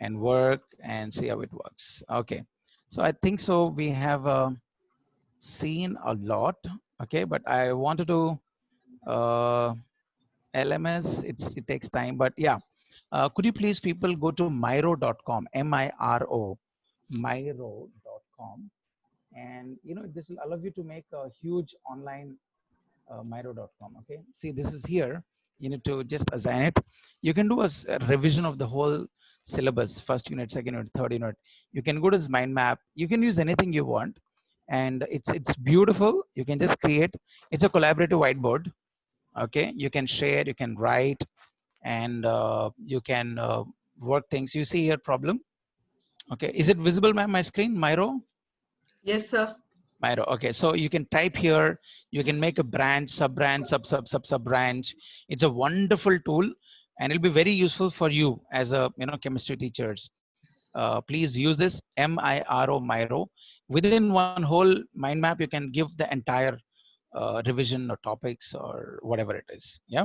C: and work and see how it works. Okay, so I think so we have seen a lot. Okay, but I wanted to LMS, it takes time, but yeah. Could you please people go to miro.com, MIRO, miro.com, and this will allow you to make a huge online miro.com. Okay, see, this is here. You need to just assign it. You can do a revision of the whole syllabus, first unit, second unit, third unit. You can go to this mind map. You can use anything you want, and it's beautiful. You can just create. It's a collaborative whiteboard. Okay, you can share, you can write, and you can work things. You see here problem. Okay, is it visible, ma'am, my screen, Miro?
H: Yes, sir.
C: Miro. Okay, so you can type here, you can make a branch, sub branch, sub branch. It's a wonderful tool, and it'll be very useful for you as a chemistry teachers. Please use this Miro. Within one whole mind map, you can give the entire revision or topics or whatever it is. Yeah.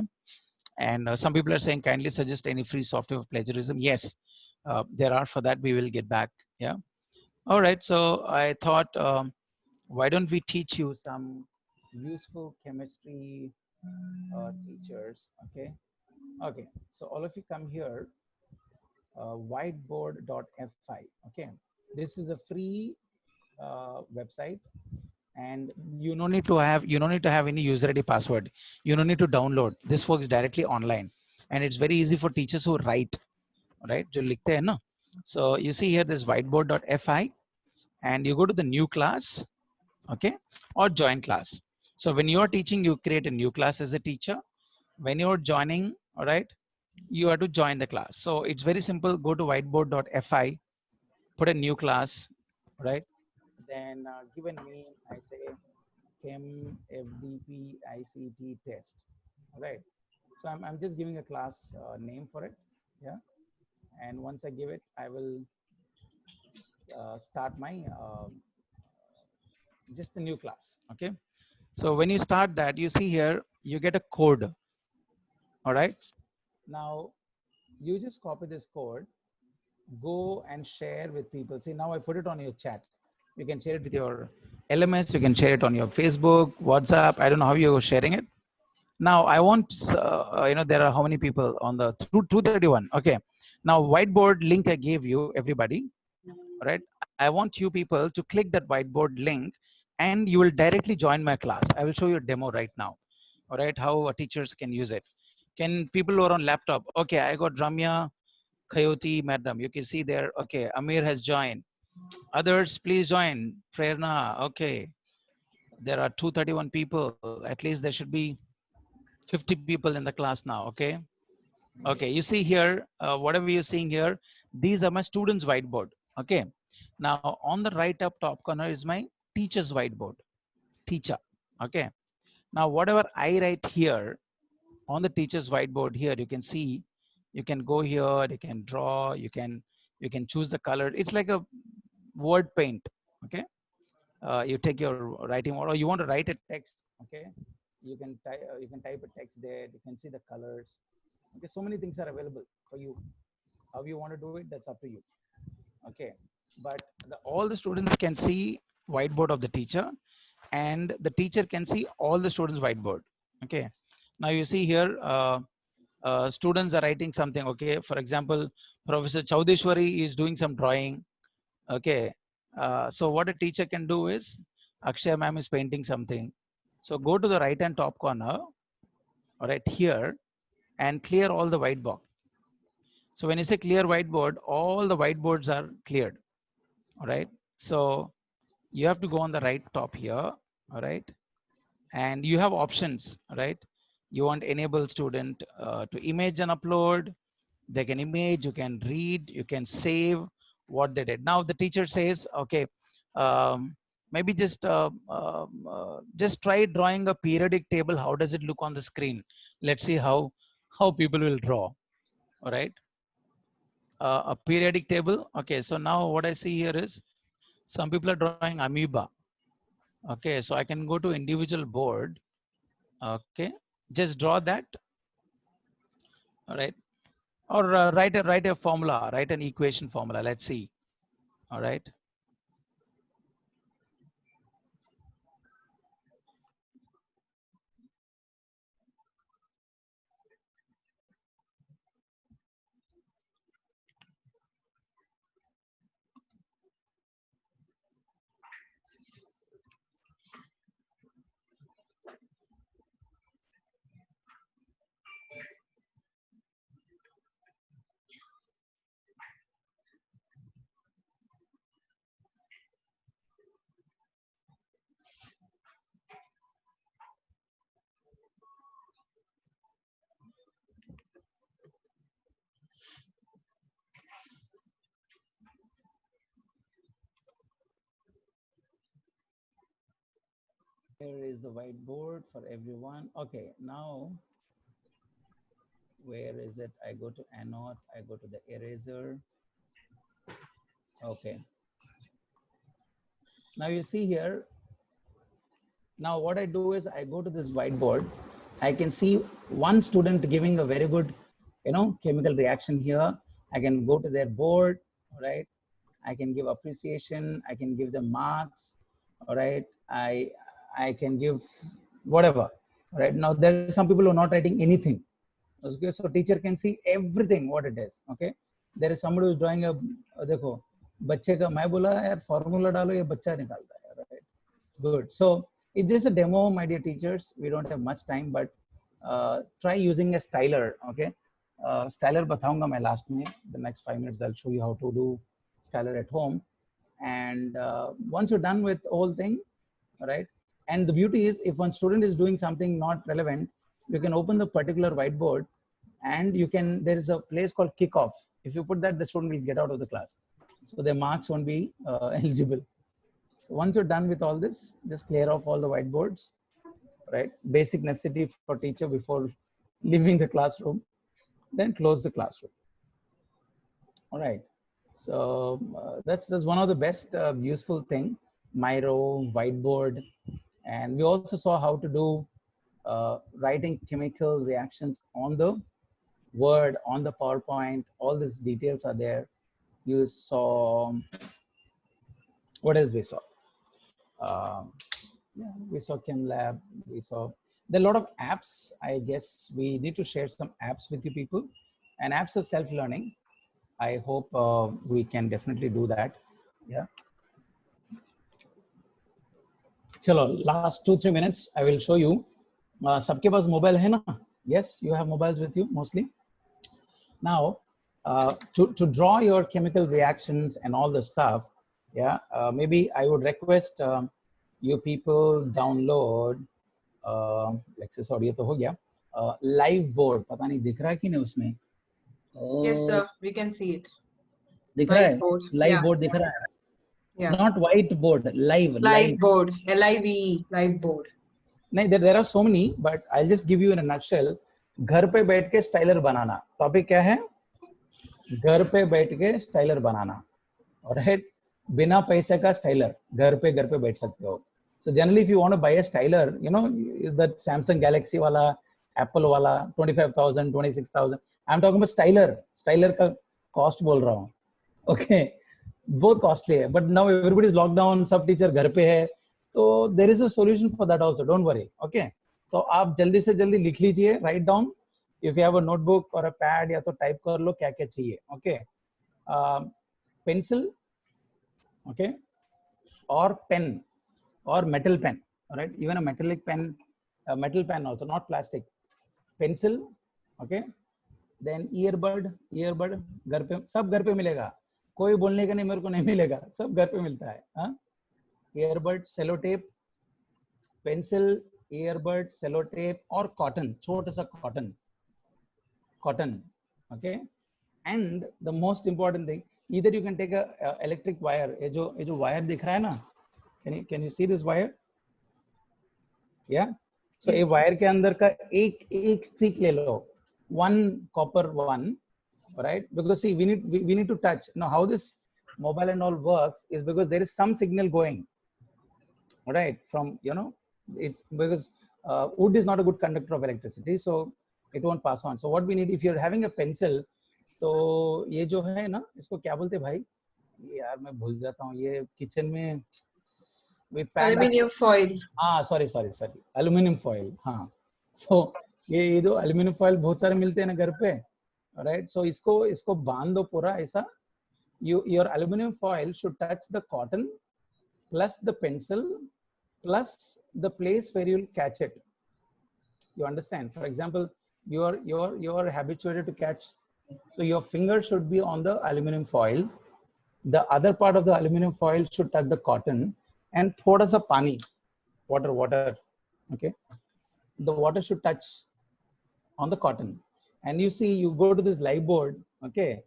C: And some people are saying, kindly suggest any free software of plagiarism. Yes, there are. For that we will get back. Yeah. All right. So I thought, why don't we teach you some useful chemistry teachers? Okay. Okay. So all of you come here. Whiteboard.fi. Okay. This is a free website, and you don't need to have any user ID password. You don't need to download. This works directly online, and it's very easy for teachers who write, right? जो लिखते हैं ना. So you see here this whiteboard.fi, and you go to the new class, okay, or join class. So when you're teaching, you create a new class as a teacher. When you're joining, all right, you have to join the class. So it's very simple. Go to whiteboard.fi, put a new class, right? Then give a name. I say Chem FDP ICT test. All right. So I'm just giving a class name for it. Yeah. And once I give it, I will start my just the new class. Okay. So when you start that, you see here, you get a code. All right. Now you just copy this code, go and share with people. See, now I put it on your chat. You can share it with your LMS. You can share it on your Facebook, WhatsApp. I don't know how you're sharing it. Now I want, there are how many people on the 231. Okay. Now whiteboard link I gave you, everybody, right? I want you people to click that whiteboard link, and you will directly join my class. I will show you a demo right now. All right. How teachers can use it. Can people who are on laptop? Okay. I got Ramya Khayoti, madam. You can see there. Okay. Amir has joined. Others, please join. Prerna. Okay. There are 231 people. At least there should be 50 people in the class now. Okay. Okay. You see here, whatever you're seeing here, these are my students' whiteboard. Okay. Now on the right up top corner is my teacher's whiteboard. Teacher. Okay. Now whatever I write here on the teacher's whiteboard here, you can see, you can go here, you can draw, you can choose the color. It's like a word paint. Okay. You take your writing, or you want to write a text. Okay. You can type a text there. You can see the colors. Okay. So many things are available for you. How you want to do it, that's up to you. Okay, but all the students can see whiteboard of the teacher, and the teacher can see all the students whiteboard. Okay, now you see here students are writing something. Okay, for example, Professor Chaudeshwari is doing some drawing. Okay, so what a teacher can do is, Akshay ma'am is painting something. So go to the right hand top corner, right here, and clear all the whiteboard. So when you say clear whiteboard, all the whiteboards are cleared. All right. So you have to go on the right top here. All right. And you have options, right? You want enable student to image and upload. They can image, you can read, you can save what they did. Now the teacher says, okay, maybe just try drawing a periodic table. How does it look on the screen? Let's see how people will draw. All right. A periodic table. Okay, so now what I see here is some people are drawing amoeba. Okay, so I can go to individual board. Okay, just draw that. All right, or write a formula, write an equation formula. Let's see. All right. Here is the whiteboard for everyone. Okay, now where is it? I go to annotate, I go to the eraser. Okay. Now you see here, now what I do is I go to this whiteboard. I can see one student giving a very good, chemical reaction here. I can go to their board, right? I can give appreciation. I can give them marks, all right? I can give whatever, right? Now there are some people who are not writing anything. Okay, so teacher can see everything what it is. Okay, there is somebody who's drawing a देखो बच्चे का मैं बोला यार formula डालो ये बच्चा निकालता है, right? Good. So it's just a demo, my dear teachers. We don't have much time, but try using a styler. Okay, styler बताऊंगा मैं last में. The next 5 minutes I'll show you how to do styler at home. And once you're done with the whole thing, right? And the beauty is, if one student is doing something not relevant, you can open the particular whiteboard, and you can. There is a place called kickoff. If you put that, the student will get out of the class, so their marks won't be eligible. So once you're done with all this, just clear off all the whiteboards, right? Basic necessity for teacher before leaving the classroom. Then close the classroom. All right. So that's one of the best useful thing, Miro, whiteboard. And we also saw how to do writing chemical reactions on the Word, on the PowerPoint. All these details are there. You saw, what else we saw? Yeah, we saw ChemLab. We saw, there are a lot of apps. I guess we need to share some apps with you people. And apps are self-learning. I hope we can definitely do that. Yeah. Chalo, last 2-3 minutes, I will show you. Sabke paas mobile hai na? Yes, you have mobiles with you mostly. Now, to draw your chemical reactions and all the stuff, yeah, maybe I would request you people download, let's say, sorry, to ho gaya, live board. Pata nahi dikh raha hai ki nahi usme?
H: Yes, sir. We can see it.
C: Dikh raha hai?
H: Board.
C: Live
H: Yeah.
C: board dikh raha hai?
H: Yeah.
C: Not white board, live.
H: Live board. LIVE. Live board.
C: नहीं, there are so many, but I'll just give you in a nutshell. घर पे बैठ के styler बनाना. Topic क्या है? घर पे बैठ के स्टाइलर बनाना. Alright? बिना पैसे का स्टाइलर. घर पे बैठ सकते हो. So generally, if you want to buy a styler, you know, that Samsung Galaxy वाला, Apple वाला, 25,000, 26,000. I'm talking about styler. Styler का कॉस्ट बोल रहा हूँ, ओके, बहुत कॉस्टली है, but now everybody is lockdown, सब टीचर घर पे है, तो there is a solution for that also, don't worry, okay. तो आप जल्दी से जल्दी लिख लीजिए, right down, if you have a notebook और अ पैड, या तो टाइप कर लो क्या क्या चाहिए, ओके। पेंसिल, ओके, और पेन और metal pen, all right, even a metallic pen, a metal pen also, not plastic. Pencil, okay, then earbud घर पे, सब घर पे मिलेगा, कोई बोलने का नहीं मेरे को नहीं मिलेगा, सब घर पे मिलता है, हाँ। earbud, sellotape, pencil, earbud, sellotape और कॉटन, छोटा सा cotton, okay, and the most important thing, either you can take a electric wire, ये जो वायर दिख रहा है ना, can you see this wire? Yeah, so a wire के अंदर का एक स्ट्रिक ले लो, one copper one, right? Because see, we need to touch. Now how this mobile and all works is because there is some signal going, right, from, you know, it's because wood is not a good conductor of electricity, so it won't pass on. So what we need, if you're having a pencil, तो ये जो है ना, इसको क्या बोलते हैं भाई, यार मैं भूल जाता हूँ, ये किचन में
H: Aluminium foil.
C: हाँ, सॉरी, एल्यूमिनियम फॉइल, हाँ। सो ये जो एल्यूमिनियम फॉइल बहुत सारे मिलते हैं ना घर पे, राइट, सो इसको बांध दो पूरा ऐसा, your aluminium foil should touch the cotton plus the pencil plus the place where you will catch it, you understand? For example, you are habituated to catch, so your finger should be on the aluminum foil, the other part of the aluminum foil should touch the cotton, and thoda sa pani, water, okay, the water should touch on the cotton, and you see, you go to this live board, okay,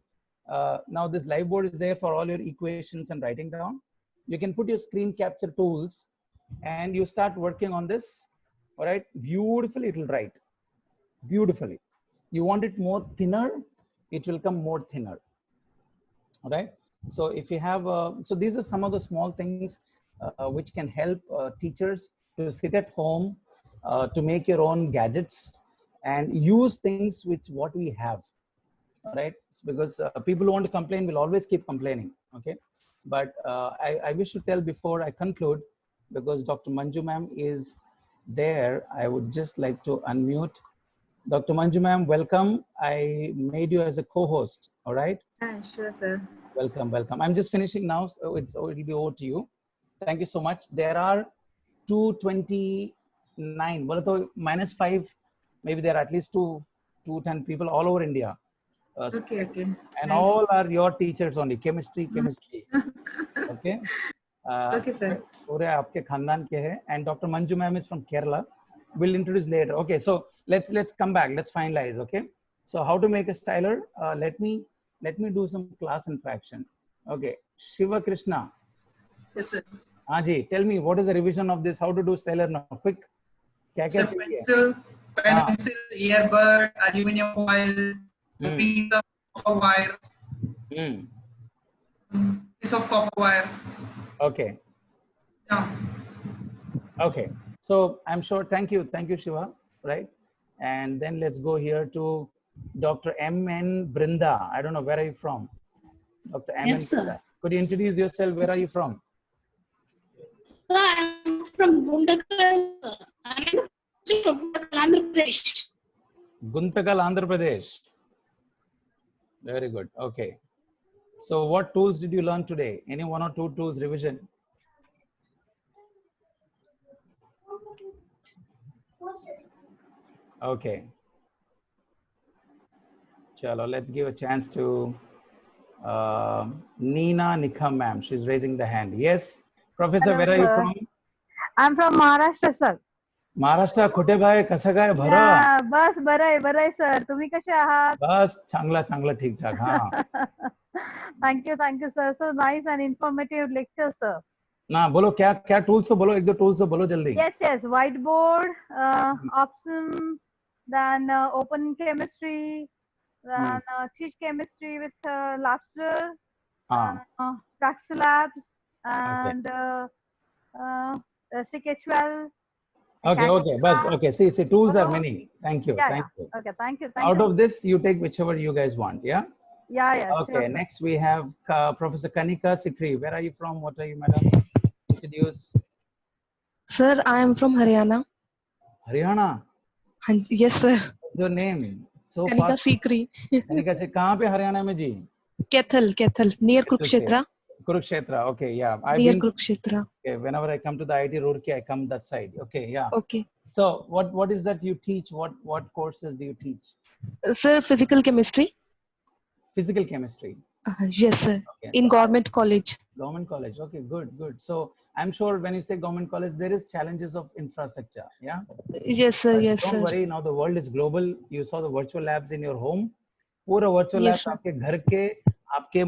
C: now this live board is there for all your equations and writing down. You can put your screen capture tools and you start working on this, all right, beautifully, it will write beautifully. You want it more thinner, it will come more thinner, all right. So if you have so these are some of the small things which can help teachers to sit at home, to make your own gadgets and use things which what we have, all right, because people who want to complain will always keep complaining, okay. But I wish to tell before I conclude, because Dr. Manju ma'am is there, I would just like to unmute. Dr. Manju ma'am, welcome. I made you as a co-host, all right?
I: Sure, sir.
C: Welcome. I'm just finishing now, so it'll be over to you. Thank you so much. There are 229, well, so -5, maybe there are at least 210 people all over India.
I: Okay.
C: And
I: nice.
C: all are your teachers only, chemistry. Okay.
I: Okay, sir.
C: पूरे आपके खानदान के हैं, and Dr. Manju ma'am is from Kerala. We'll introduce later. Okay, so let's come back. Let's finalize. Okay. So how to make a styler? Let me do some class interaction. Okay. Shiva Krishna.
J: Yes, sir.
C: Ji, tell me what is the revision of this? How to do styler now? Quick.
J: So pencil, earbud, aluminum foil, piece of copper wire. Piece of copper wire.
C: Okay.
J: Yeah.
C: Okay. So I'm sure. Thank you, Shiva. Right. And then let's go here to Dr. M.N. Brinda. I don't know, where are you from? Dr. M.N.
K: Yes, sir.
C: Brinda. Could you introduce yourself? Where are you from?
K: Sir, I'm from Guntakal. I'm from Andhra Pradesh.
C: Guntakal, Andhra Pradesh. Very good. Okay. So what tools did you learn today? Any one or two tools revision? Okay. Chalo, let's give a chance to Neena Nikham ma'am. She's raising the hand. Yes. Professor,
L: Hello,
C: where are you
L: sir.
C: from?
L: I'm from Maharashtra, sir.
C: Maharashtra. कुठे भाई, कसं काय भरा?
L: Yeah, बस बरं आहे sir. तुम्ही कसे आहात?
C: बस चांगला ठीक ठाक. हाँ.
L: Thank you, sir. So nice and informative lecture, sir.
C: ना बोलो, क्या टूल्स तो बोलो, एक दो टूल्स तो बोलो जल्दी.
L: Yes. Whiteboard, Opsum, then Open Chemistry, then Teach Chemistry with Laughter, Praxi Labs, and CK12.
C: Okay. Bas, okay. See, tools are many. Thank you.
L: Okay, thank you.
C: Out of this, you take whichever you guys want. Yeah.
L: Yeah,
C: Okay,
L: sure, sir.
C: next we have Professor Kanika Sikri. Where are you from? What are you, madam? Introduce.
M: Sir, I am from Haryana.
C: Haryana?
M: Yes, sir.
C: What's your name? So
M: Kanika
C: fast.
M: Sikri.
C: Kanika से कहाँ पे हरियाणा में जी?
M: Kethal, near Kurukshetra.
C: Kurukshetra, okay, yeah. I've
M: Near
C: been
M: Kurukshetra.
C: Okay, whenever I come to the IIT Roorkee, I come that side. Okay, yeah.
M: Okay.
C: So what is that you teach? What courses do you teach?
M: Sir, physical chemistry.
C: Physical chemistry.
M: Yes, sir.
C: Okay.
M: In government college.
C: Government college. Okay, good. So I'm sure when you say government college, there is challenges of infrastructure. Yeah.
M: Yes, sir.
C: But
M: Yes,
C: don't
M: sir.
C: worry. Now the world is global. You saw the virtual labs in your home. पूरा virtual
M: Yes,
C: lab
M: sir.
C: आपके घर के आपके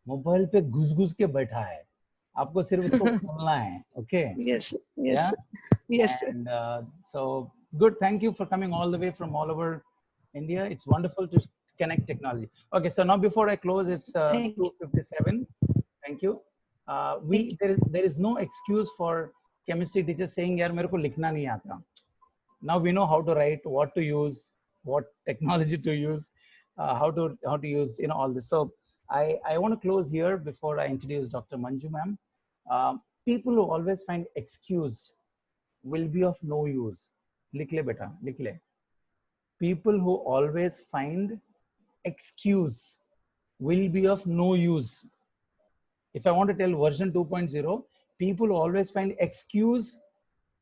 C: mobile पे घुस के बैठा है. आपको सिर्फ इसको खोलना है. Okay.
M: Yes.
C: Yeah.
M: Yes, sir.
C: And so good. Thank you for coming all the way from all over India. It's wonderful to connect technology. Okay, so now before I close, it's 2:57. Thank you. There is no excuse for chemistry teachers saying, "यार मेरे को लिखना नहीं आता." Now we know how to write, what to use, what technology to use, how to use all this. So I want to close here before I introduce Dr. Manju ma'am. People who always find excuse will be of no use. लिख ले बेटा, लिख ले. People who always find excuse will be of no use. If I want to tell version 2.0, people who always find excuse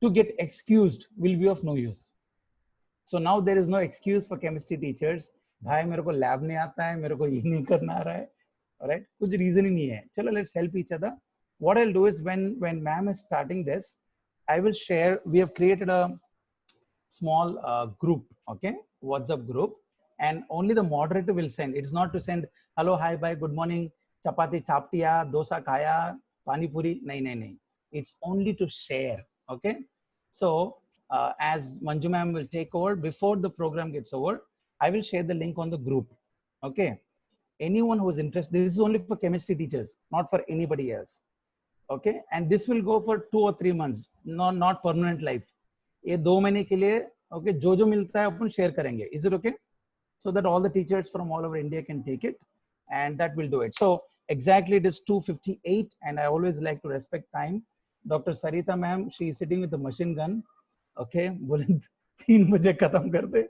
C: to get excused will be of no use. So now there is no excuse for chemistry teachers. भाई मेरे को lab नहीं आता है, मेरे को ये नहीं करना आ रहा है. Alright, कुछ reason ही नहीं है. चलो, let's help each other. What I'll do is when ma'am is starting this, I will share. We have created a small group, okay, WhatsApp group, and only the moderator will send. It's not to send hello, hi, bye, good morning, chapati chaptiya, dosa khaya, pani puri. No. It's only to share, okay. So as Manju ma'am will take over before the program gets over, I will share the link on the group, okay. Anyone who is interested, this is only for chemistry teachers, not for anybody else, okay. And this will go for 2 or 3 months, not permanent life. ये 2 महीने के लिए, okay, जो मिलता है अपन share करेंगे. Is it okay? So that all the teachers from all over India can take it, and that will do it. So exactly it is 2:58, and I always like to respect time. Dr. Sarita ma'am, she is sitting with a machine gun. Okay, बोले 3 बजे खत्म कर दे.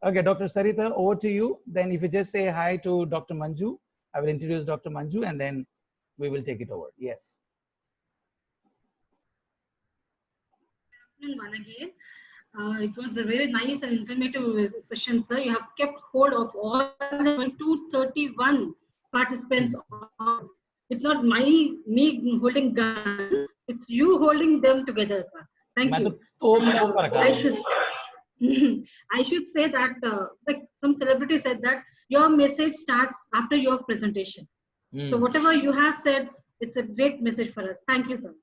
C: Okay, Dr. Sarita, over to you. Then if you just say hi to Dr. Manju, I will introduce Dr. Manju, and then we will take it over. Yes.
D: One again. It was a very nice and informative session, sir. You have kept hold of all the 231 participants. It's not me holding gun. It's you holding them together, sir. Thank you. I should say that like some celebrity said that your message starts after your presentation. So whatever you have said, it's a great message for us. Thank you, sir.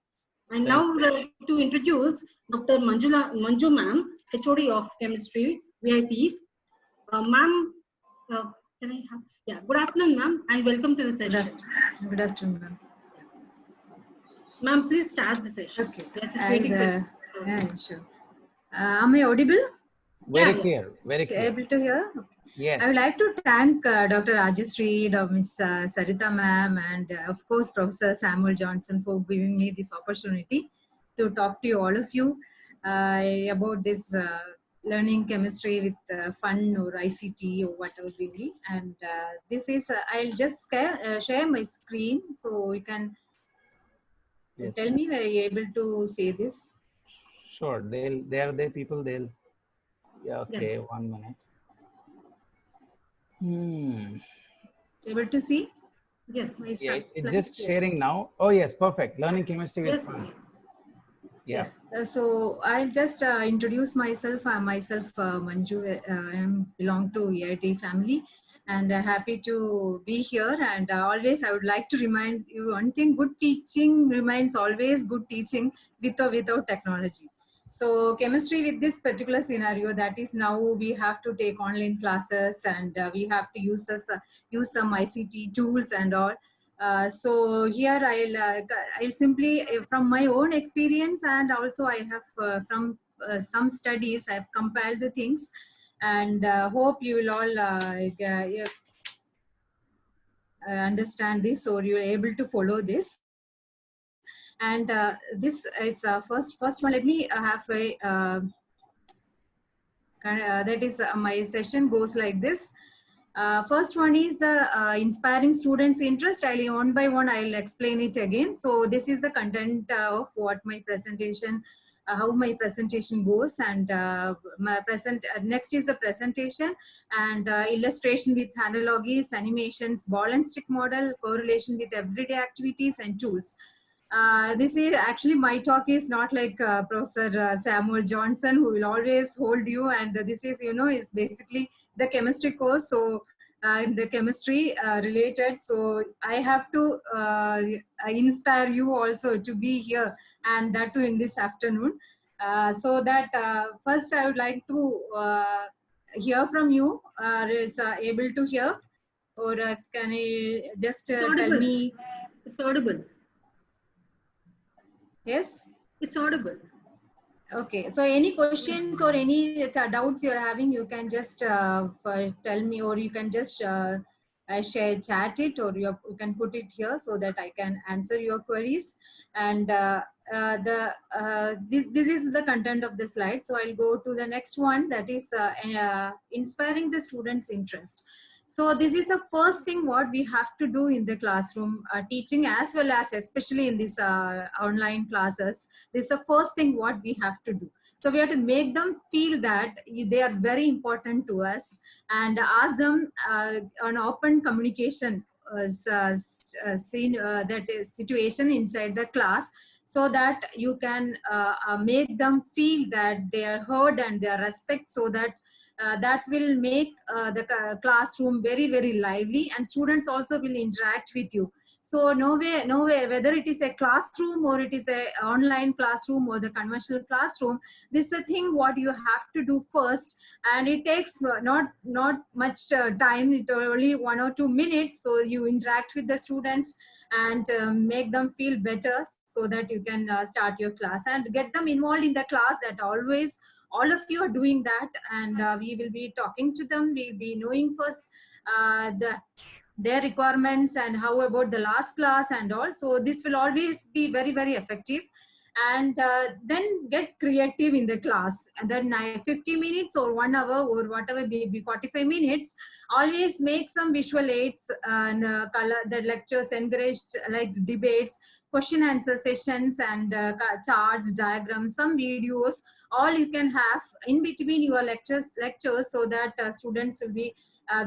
D: And now we would like to introduce Dr. Manju ma'am, HOD of Chemistry, VIT. Ma'am, can I have? Yeah, good afternoon, ma'am, and welcome to the session.
I: Good afternoon, ma'am.
D: Ma'am, please start the session.
I: Okay.
D: We are just waiting for
I: yeah, sure. Am I audible?
C: Very clear. Very clear.
I: Able to hear? Okay.
C: Yes.
I: I would like to thank Dr. Rajashree, Ms. Sarita ma'am, and of course Professor Samuel Johnson for giving me this opportunity to talk to you, all of you, about this learning chemistry with fun or ICT or whatever we need. And this is, I'll just share my screen so you can tell me were you able to say this?
C: Sure, they are the people, they'll, yeah, okay, yeah. 1 minute.
I: Able to see?
D: Yes.
C: Yeah, it's just sharing now. Oh yes, perfect. Learning chemistry with fun. Yeah.
I: So I'll just introduce myself. I'm Manju. I belong to EIT family, and happy to be here. And always I would like to remind you one thing: good teaching remains always good teaching with or without technology. So chemistry with this particular scenario, that is now we have to take online classes, and we have to use some ICT tools and all. So here I'll simply, from my own experience, and also I have from some studies, I've compiled the things, and hope you will all understand this, or you're able to follow this. And this is first one. Let me have a that is my session goes like this. First one is the inspiring students' interest. One by one I'll explain it again. So this is the content of what my presentation, how my presentation goes, and my next is the presentation and illustration with analogies, animations, ball and stick model, correlation with everyday activities and tools. This is actually, my talk is not like Professor Samuel Johnson, who will always hold you, and this is, is basically the chemistry course. So the chemistry related, so I have to inspire you also to be here, and that too in this afternoon. So that first I would like to hear from you. Is able to hear, or can I just tell me?
D: It's audible.
I: Yes,
D: it's audible.
I: Okay, so any questions or any doubts you're having, you can just tell me, or you can just share, chat it, or you can put it here so that I can answer your queries. And this is the content of the slide. So I'll go to the next one, that is inspiring the students' interest. So this is the first thing what we have to do in the classroom teaching, as well as especially in these online classes. This is the first thing what we have to do. So we have to make them feel that they are very important to us, and ask them on open communication that situation inside the class, so that you can make them feel that they are heard and they are respected, so that that will make the classroom very, very lively, and students also will interact with you. So nowhere, whether it is a classroom or it is a online classroom or the conventional classroom, this is the thing what you have to do first, and it takes not much time, it only 1 or 2 minutes. So you interact with the students and make them feel better, so that you can start your class and get them involved in the class. That always all of you are doing that, and we will be talking to them. We'll be knowing first their requirements and how about the last class and all. So this will always be very, very effective. And then get creative in the class, and then 50 minutes or 1 hour or whatever, maybe 45 minutes, always make some visual aids and color the lectures, encouraged like debates, question answer sessions, and charts, diagrams, some videos, all you can have in between your lectures, so that students will be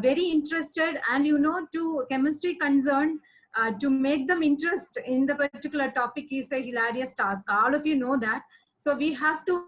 I: very interested. And to chemistry concerned, to make them interest in the particular topic is a hilarious task. All of you know that. So we have to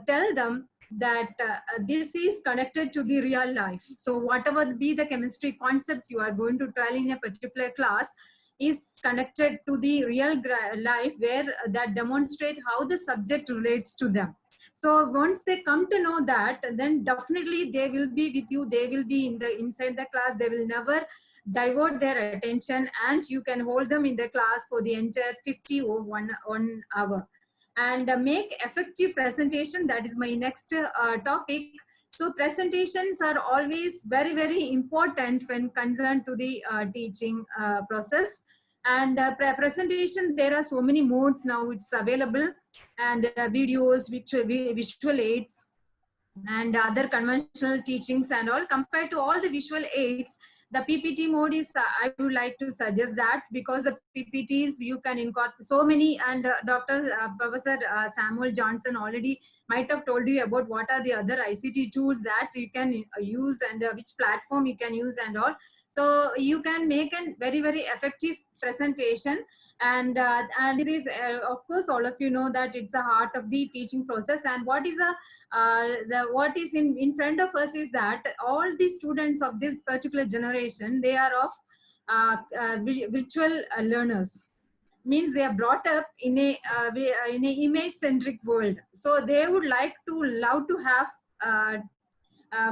I: tell them that this is connected to the real life. So whatever be the chemistry concepts you are going to tell in a particular class is connected to the real life, where that demonstrate how the subject relates to them. So once they come to know that, then definitely they will be with you. They will be inside the class. They will never divert their attention, and you can hold them in the class for the entire 50 or 1 hour. And make effective presentation. That is my next topic. So presentations are always very, very important when concerned to the teaching process. And presentation, there are so many modes now it's available, and videos, visual aids, and other conventional teachings and all. Compared to all the visual aids, the PPT mode is, I would like to suggest that, because the PPTs you can incorporate so many, and Professor Samuel Johnson already might have told you about what are the other ICT tools that you can use, and which platform you can use and all. So you can make a very, very effective presentation. And this is, of course, all of you know that it's a heart of the teaching process. And what is what is in front of us is that all the students of this particular generation, they are of virtual learners. Means they are brought up in a image centric world. So they would love to have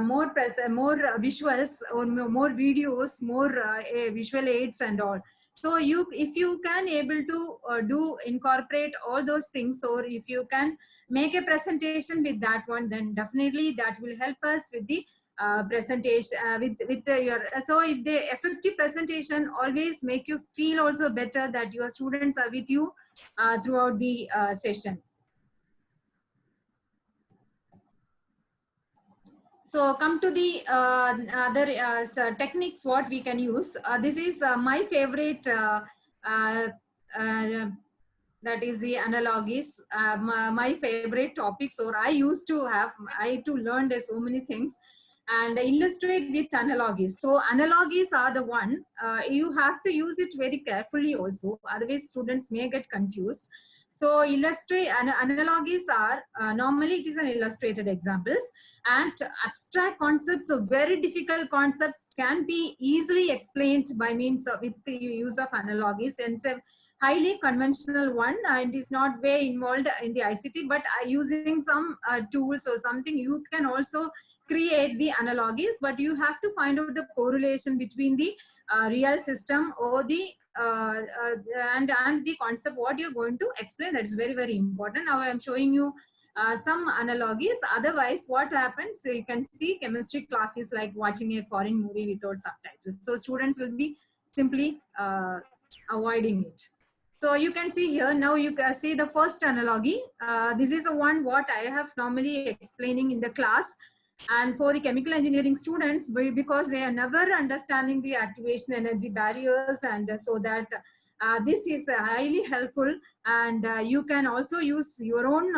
I: more visuals, or more videos, more visual aids and all. So if you can able to incorporate all those things, or if you can make a presentation with that one, then definitely that will help us with the presentation your, so if the effective presentation always make you feel also better that your students are with you throughout the session. So come to the other techniques what we can use. This is my favorite, that is the analogies, my favorite topics, or I used to have, I to learn so many things and illustrate with analogies. So analogies are the one, you have to use it very carefully also, otherwise students may get confused. So analogies are, normally it is an illustrated examples, and abstract concepts or very difficult concepts can be easily explained by means of with the use of analogies. And so highly conventional one, and is not very involved in the ICT, but using some tools or something, you can also create the analogies, but you have to find out the correlation between the real system or the and the concept what you're going to explain. That is very, very important. Now I am showing you some analogies. Otherwise, what happens, you can see chemistry classes like watching a foreign movie without subtitles. So students will be simply avoiding it. So you can see here, now you can see the first analogy. This is the one what I have normally explaining in the class. And for the chemical engineering students, because they are never understanding the activation energy barriers, and so that this is highly helpful. And you can also use your own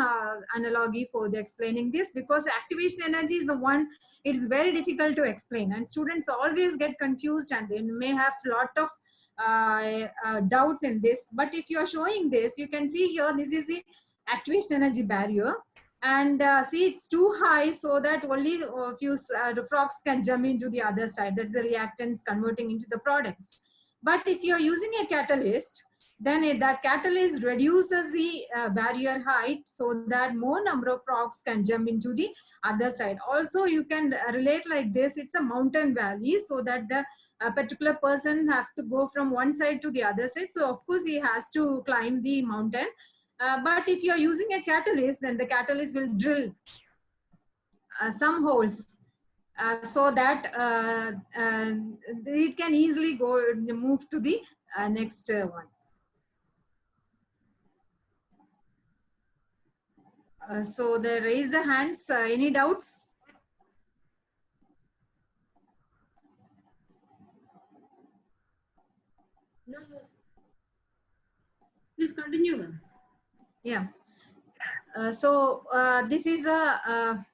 I: analogy for the explaining this, because activation energy is the one, it's very difficult to explain, and students always get confused and they may have lot of doubts in this. But if you are showing this, you can see here, this is the activation energy barrier. And see, it's too high, so that only a few frogs can jump into the other side. That's the reactants converting into the products. But if you're using a catalyst, then that catalyst reduces the barrier height, so that more number of frogs can jump into the other side. Also, you can relate like this. It's a mountain valley, so that the particular person have to go from one side to the other side. So of course, he has to climb the mountain. But if you are using a catalyst, then the catalyst will drill some holes so that it can easily move to the next one. So they raise the hands. Any doubts?
D: No. Please continue, ma'am.
I: Yeah. This is a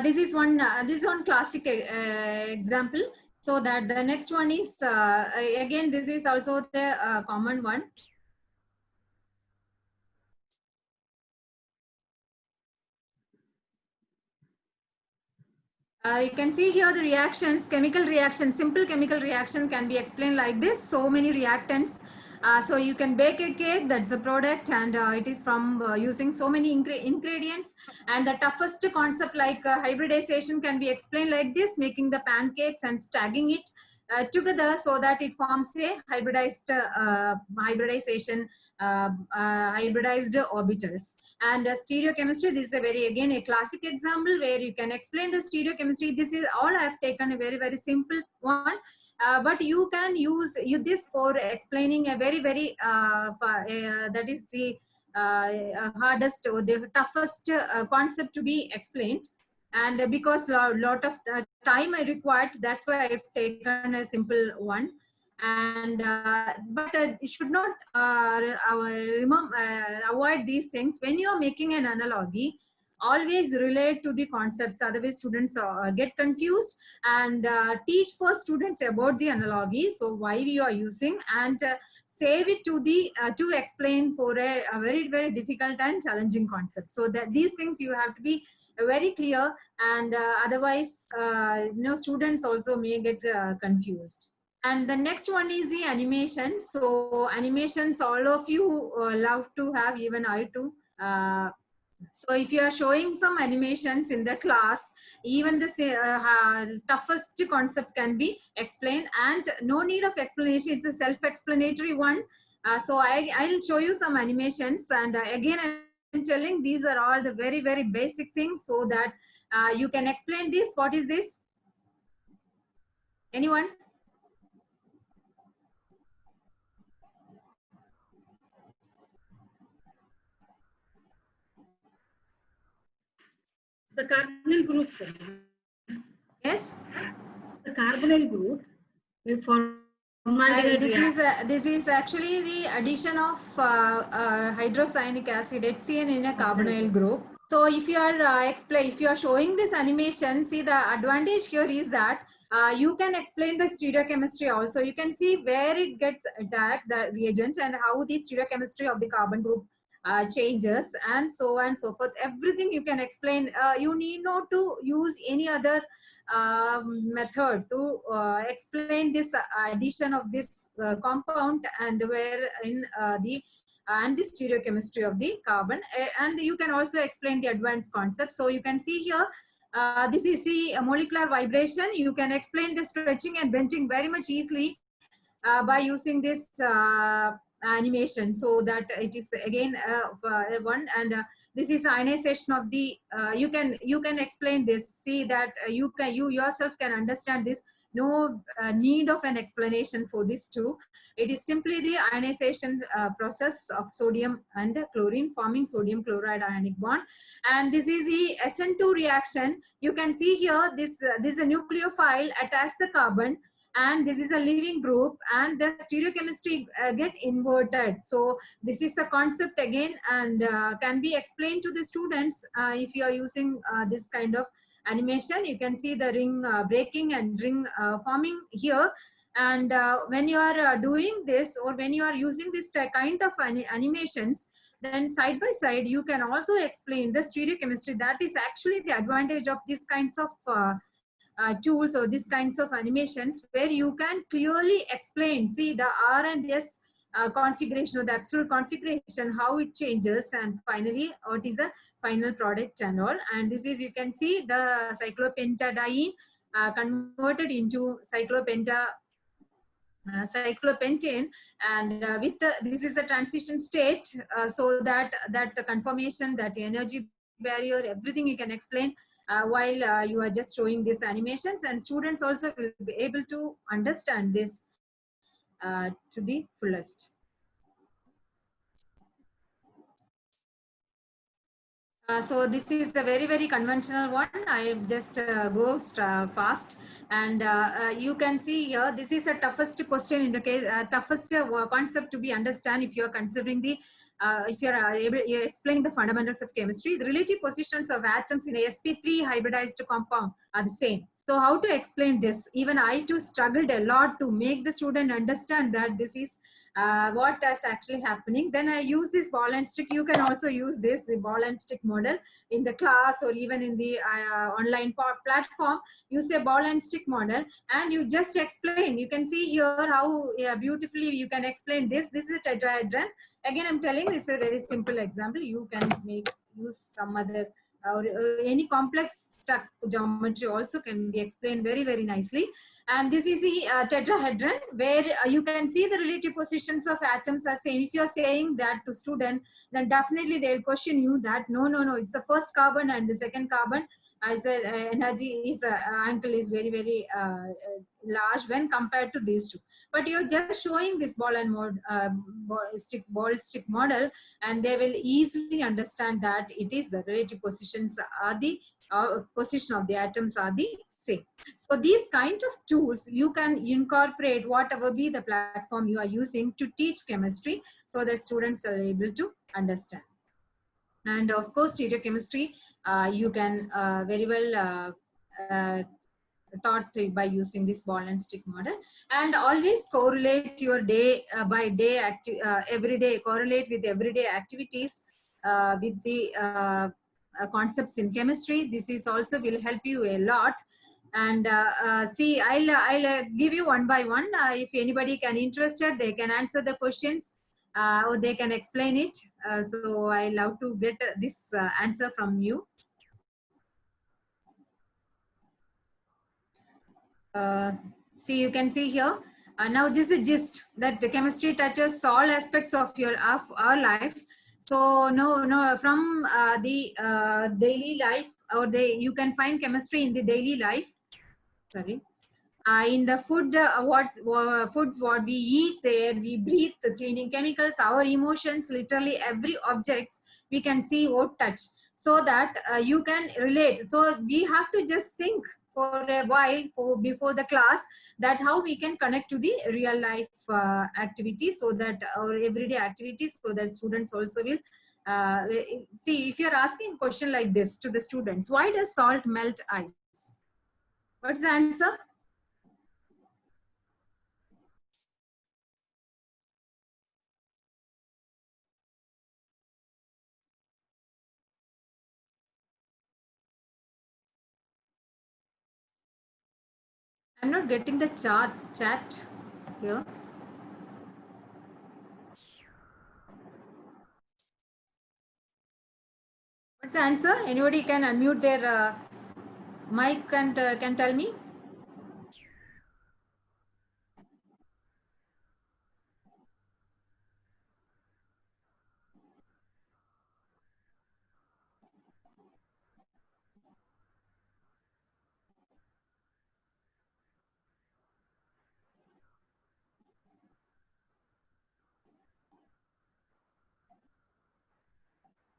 I: this is one classic example. So that the next one is again, this is also the common one. You can see here the reactions, chemical reaction, simple chemical reaction can be explained like this. So many reactants. So you can bake a cake, that's a product, and it is from using so many ingredients. And the toughest concept like hybridization can be explained like this, making the pancakes and stacking it together so that it forms a hybridized hybridization, hybridized orbitals. And stereochemistry, this is a very, again, a classic example where you can explain the stereochemistry. This is all I have taken a very, very simple one. But you can use this for explaining a very, very that is the hardest or the toughest concept to be explained. And because lot of time I required, that's why I've taken a simple one. And but you should not avoid these things when you are making an analogy. Always relate to the concepts, otherwise students get confused. And teach for students about the analogy, so why we are using, and save it to the to explain for a very, very difficult and challenging concept. So that these things you have to be very clear, and otherwise students also may get confused. And the next one is the animation. So animations, all of you love to have, even I too. So if you are showing some animations in the class, even the toughest concept can be explained, and no need of explanation. It's a self-explanatory one. So I'll show you some animations, and again I'm telling these are all the very, very basic things, so that You can explain this. What is this? Anyone?
D: The carbonyl group, sir.
I: Yes.
D: The carbonyl group with formaldehyde.
I: This is actually the addition of hydrocyanic acid HCN in a carbonyl group. So if you are if you are showing this animation, see the advantage here is that you can explain the stereochemistry also. You can see where it gets attacked, the reagent, and how the stereochemistry of the carbon group changes, and so on and so forth. Everything you can explain. You need not to use any other method to explain this addition of this compound and where in the stereochemistry of the carbon, and you can also explain the advanced concept. So you can see here, this is the molecular vibration. You can explain the stretching and bending very much easily by using this animation, so that it is again one, and this is ionization of the you can explain this. See that you yourself can understand this. No need of an explanation for this too. It is simply the ionization process of sodium and chlorine forming sodium chloride ionic bond, and this is the SN2 reaction. You can see here this is a nucleophile attached the carbon, and this is a living group, and the stereochemistry get inverted. So this is a concept again, and can be explained to the students if you are using this kind of animation. You can see the ring breaking and ring forming here, and when you are doing this, or when you are using this kind of animations, then side by side you can also explain the stereochemistry. That is actually the advantage of these kinds of tools or these kinds of animations, where you can clearly explain, see the R and S configuration or the absolute configuration, how it changes, and finally what is the final product and all. And this is, you can see the cyclopentadiene converted into cyclopentane, and with this is a transition state, so that conformation, that energy barrier, everything you can explain while you are just showing these animations, and students also will be able to understand this to the fullest. So this is a very conventional one. I just go fast, and you can see here, this is the toughest question in the case, toughest concept to be understand if you are considering the if you're explaining the fundamentals of chemistry. The relative positions of atoms in a sp3 hybridized compound are the same. So how to explain this? Even I too struggled a lot to make the student understand that this is what is actually happening. Then I use this ball and stick. You can also use this, the ball and stick model in the class, or even in the online platform. Use a ball and stick model, and you just explain. You can see here how beautifully you can explain this. This is a tetrahedron. Again, I'm telling this is a very simple example. You can use some other or any complex geometry also can be explained very nicely. And this is the tetrahedron, where you can see the relative positions of atoms are same. If you are saying that to student, then definitely they'll question you that no, it's the first carbon and the second carbon. As energy is angle is very large when compared to these two. But you're just showing this ball stick model, and they will easily understand that it is the relative positions are the position of the atoms are the same. So these kinds of tools you can incorporate whatever be the platform you are using to teach chemistry, so that students are able to understand. And of course, stereochemistry you can very well taught by using this ball and stick model. And always correlate your day by day everyday, correlate with everyday activities with the concepts in chemistry. This is also will help you a lot. And see, I'll give you one by one. If anybody can interested, they can answer the questions or they can explain it. So I love to get this answer from you. See, you can see here. Now this is gist that the chemistry touches all aspects of our life. So no, from the daily life, or you can find chemistry in the daily life. Sorry. In the food, foods what we eat, there we breathe, the cleaning chemicals, our emotions, literally every objects we can see or touch, so that you can relate. So we have to just think for a while before the class, that how we can connect to the real life activities, so that our everyday activities, so that students also will see. If you're asking a question like this to the students, why does salt melt ice? What's the answer? I'm not getting the chat here. What's the answer? Anybody can unmute their mic and can tell me?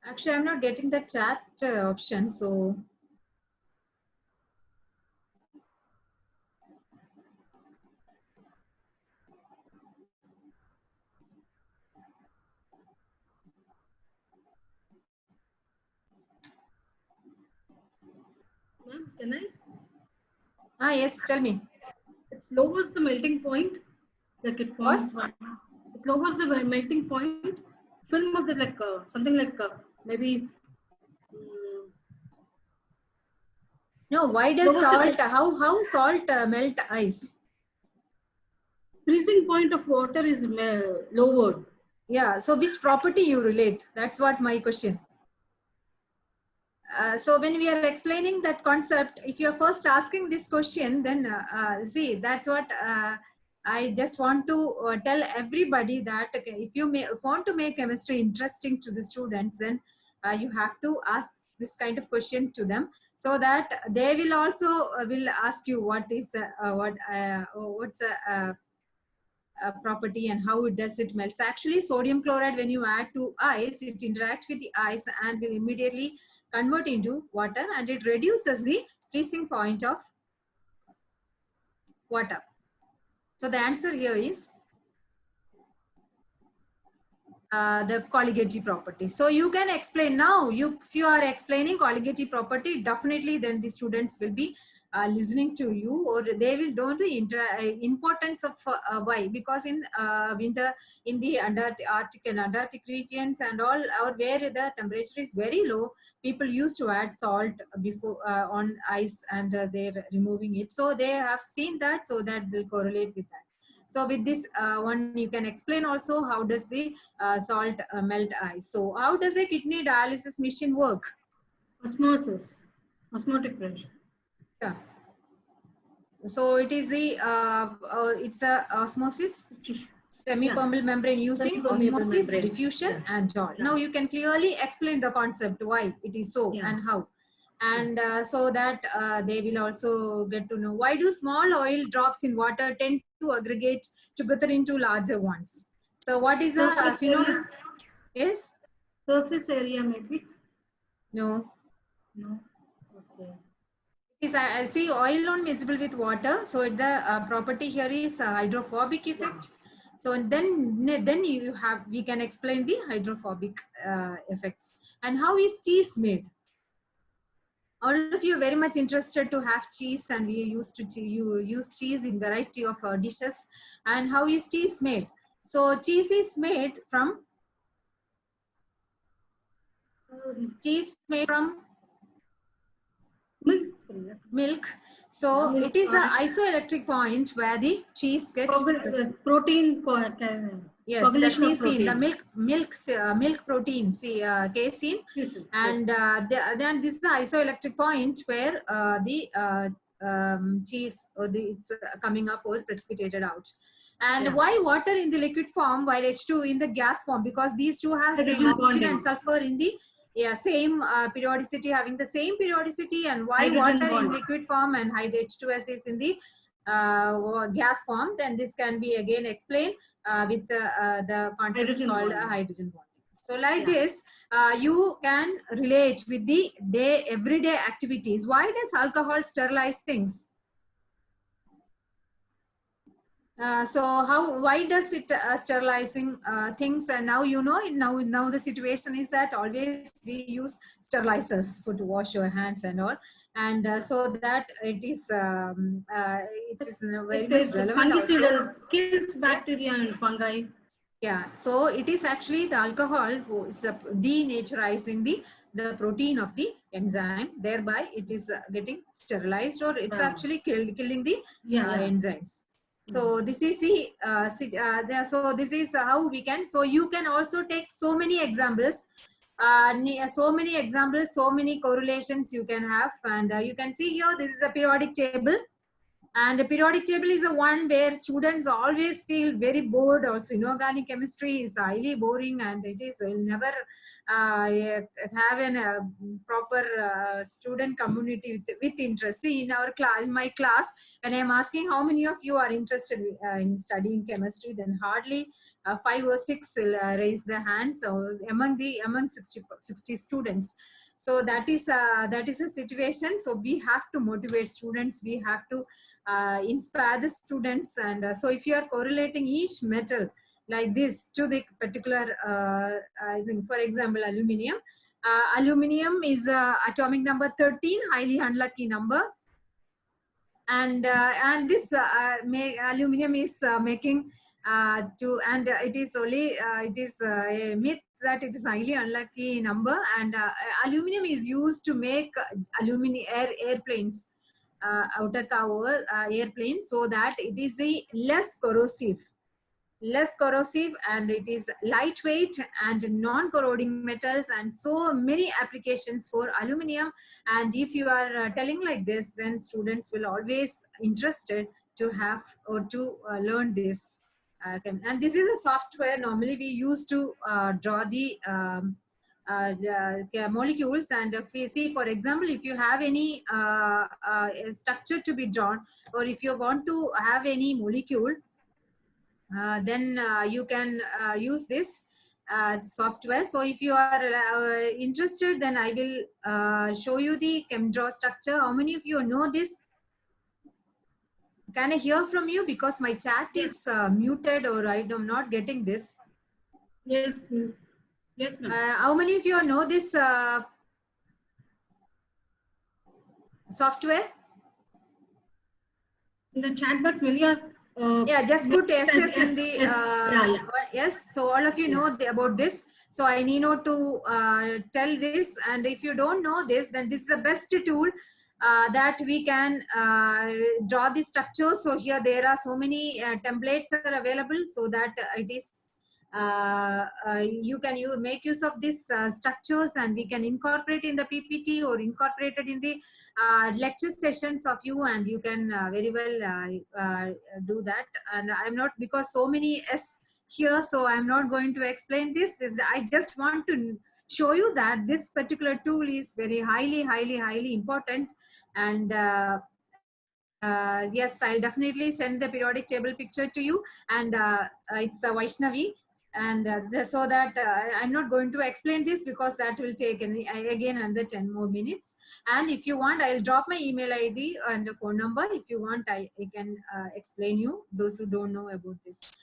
I: Actually, I'm not getting the chat option, so.
D: Ma'am, can I?
I: Yes, tell me.
D: It lowers the melting point, like it forms one. It lowers the melting point. Film of the something like maybe.
I: No, why does salt? How salt melt ice?
D: Freezing point of water is lowered.
I: Yeah. So which property you relate? That's what my question. So when we are explaining that concept, if you are first asking this question, then see, that's what I just want to tell everybody, that if you want to make chemistry interesting to the students, then you have to ask this kind of question to them, so that they will also will ask you what is what's a property and how does it melt. So actually, sodium chloride, when you add to ice, it interacts with the ice and will immediately convert into water, and it reduces the freezing point of water. So the answer here is the colligative property. So you can explain now. If you are explaining colligative property, definitely then the students will be listening to you, or they will know the importance of why. Because in winter, in the Arctic and Antarctic regions and all, or where the temperature is very low, people used to add salt before on ice, and they're removing it. So they have seen that, so that they'll correlate with that. So with this one, you can explain also how does the salt melt ice. So how does a kidney dialysis machine work?
D: Osmosis, osmotic pressure.
I: Yeah. So it is the it's a osmosis, semi-permeable membrane using osmosis, diffusion, and Joule. Now you can clearly explain the concept, why it is so and how. And so that they will also get to know, why do small oil drops in water tend to aggregate together into larger ones? So what is a phenomenon? Yes?
D: Surface area maybe?
I: No.
D: No. Okay.
I: Is I see oil on miscible with water. So the property here is hydrophobic effect. So then we can explain the hydrophobic effects. And how is cheese made? All of you are very much interested to have cheese, and we used to use cheese in variety of dishes. And how is cheese made? So cheese is made from milk. So it is an isoelectric point where the cheese gets
D: protein.
I: Yes, the casein, the milk protein, casein, and then this is the isoelectric point where the cheese or it's coming up or precipitated out. And
D: Yeah.
I: why water in the liquid form while H2 in the gas form? Because these two have same
D: Hydrogen
I: oxygen
D: bonding.
I: and sulfur in the same periodicity, having the same periodicity. And why
D: Hydrogen
I: water in
D: bond.
I: liquid form and H2S is in the gas form? Then this can be again explained with the concept
D: Hydrogen
I: called
D: bonding.
I: hydrogen bonding. So like
D: Yeah.
I: this, you can relate with the everyday activities. Why does alcohol sterilize things? So why does it sterilizing things? And now you know, now the situation is that always we use sterilizers to wash your hands and all, and so that it is very
D: It
I: much
D: is
I: relevant also.
D: fungicidal, kills bacteria and fungi.
I: Yeah, so it is actually the alcohol who is denaturizing the protein of the enzyme, thereby it is getting sterilized, or it's actually killing the enzymes. So this is so this is how we can. So you can also take so many examples, so many correlations you can have, and you can see here this is a periodic table. And the periodic table is the one where students always feel very bored. Also, inorganic chemistry is highly boring, and it is never have a proper student community with interest. See, in our class, in my class, when I am asking how many of you are interested in studying chemistry, then hardly 5 or 6 will raise their hands. So among 60 students. So that is a situation. So we have to motivate students. We have to inspire the students. And so if you are correlating each metal like this to the particular, I think, for example, aluminium. Aluminium is atomic number 13, highly unlucky number. And this aluminium is making it is only it is a myth that it is highly unlucky number. And aluminium is used to make airplanes, outer cover airplanes, so that it is a less corrosive, and it is lightweight and non-corroding metals, and so many applications for aluminium. And if you are telling like this, then students will always interested to have or to learn this. And this is a software normally we use to draw the molecules. And if we see, for example, if you have any structure to be drawn, or if you want to have any molecule, then you can use this software. So if you are interested, then I will show you the ChemDraw structure. How many of you know this? Can I hear from you? Because my chat is muted, or I'm not getting this.
D: Yes, yes, ma'am.
I: How many of you know this software?
D: In the chat box, will you?
I: Yeah, just put SS in the
D: yeah.
I: yes. So all of you know about this. So I need not to tell this. And if you don't know this, then this is the best tool that we can draw the structure. So here there are so many templates are available, so that it is you can make use of these structures, and we can incorporate in the PPT or incorporated in the lecture sessions of you, and you can very well do that. And I'm not, because so many S here, so I'm not going to explain this. I just want to show you that this particular tool is very highly important. And yes, I'll definitely send the periodic table picture to you. And it's Vaishnavi. And so that I'm not going to explain this, because that will take again another 10 more minutes. And if you want, I'll drop my email ID and the phone number. If you want, I can explain you, those who don't know about this.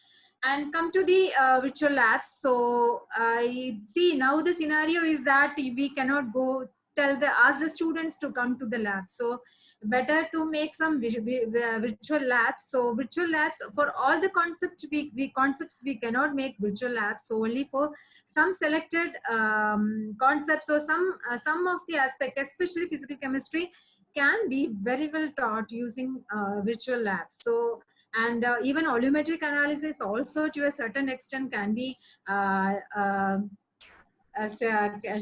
I: And come to the virtual labs. So I see now the scenario is that we cannot go ask the students to come to the lab. So better to make some virtual labs. So virtual labs for all the concepts we cannot make virtual labs. So only for some selected concepts, or some of the aspect, especially physical chemistry, can be very well taught using virtual labs. So and even volumetric analysis also to a certain extent can be as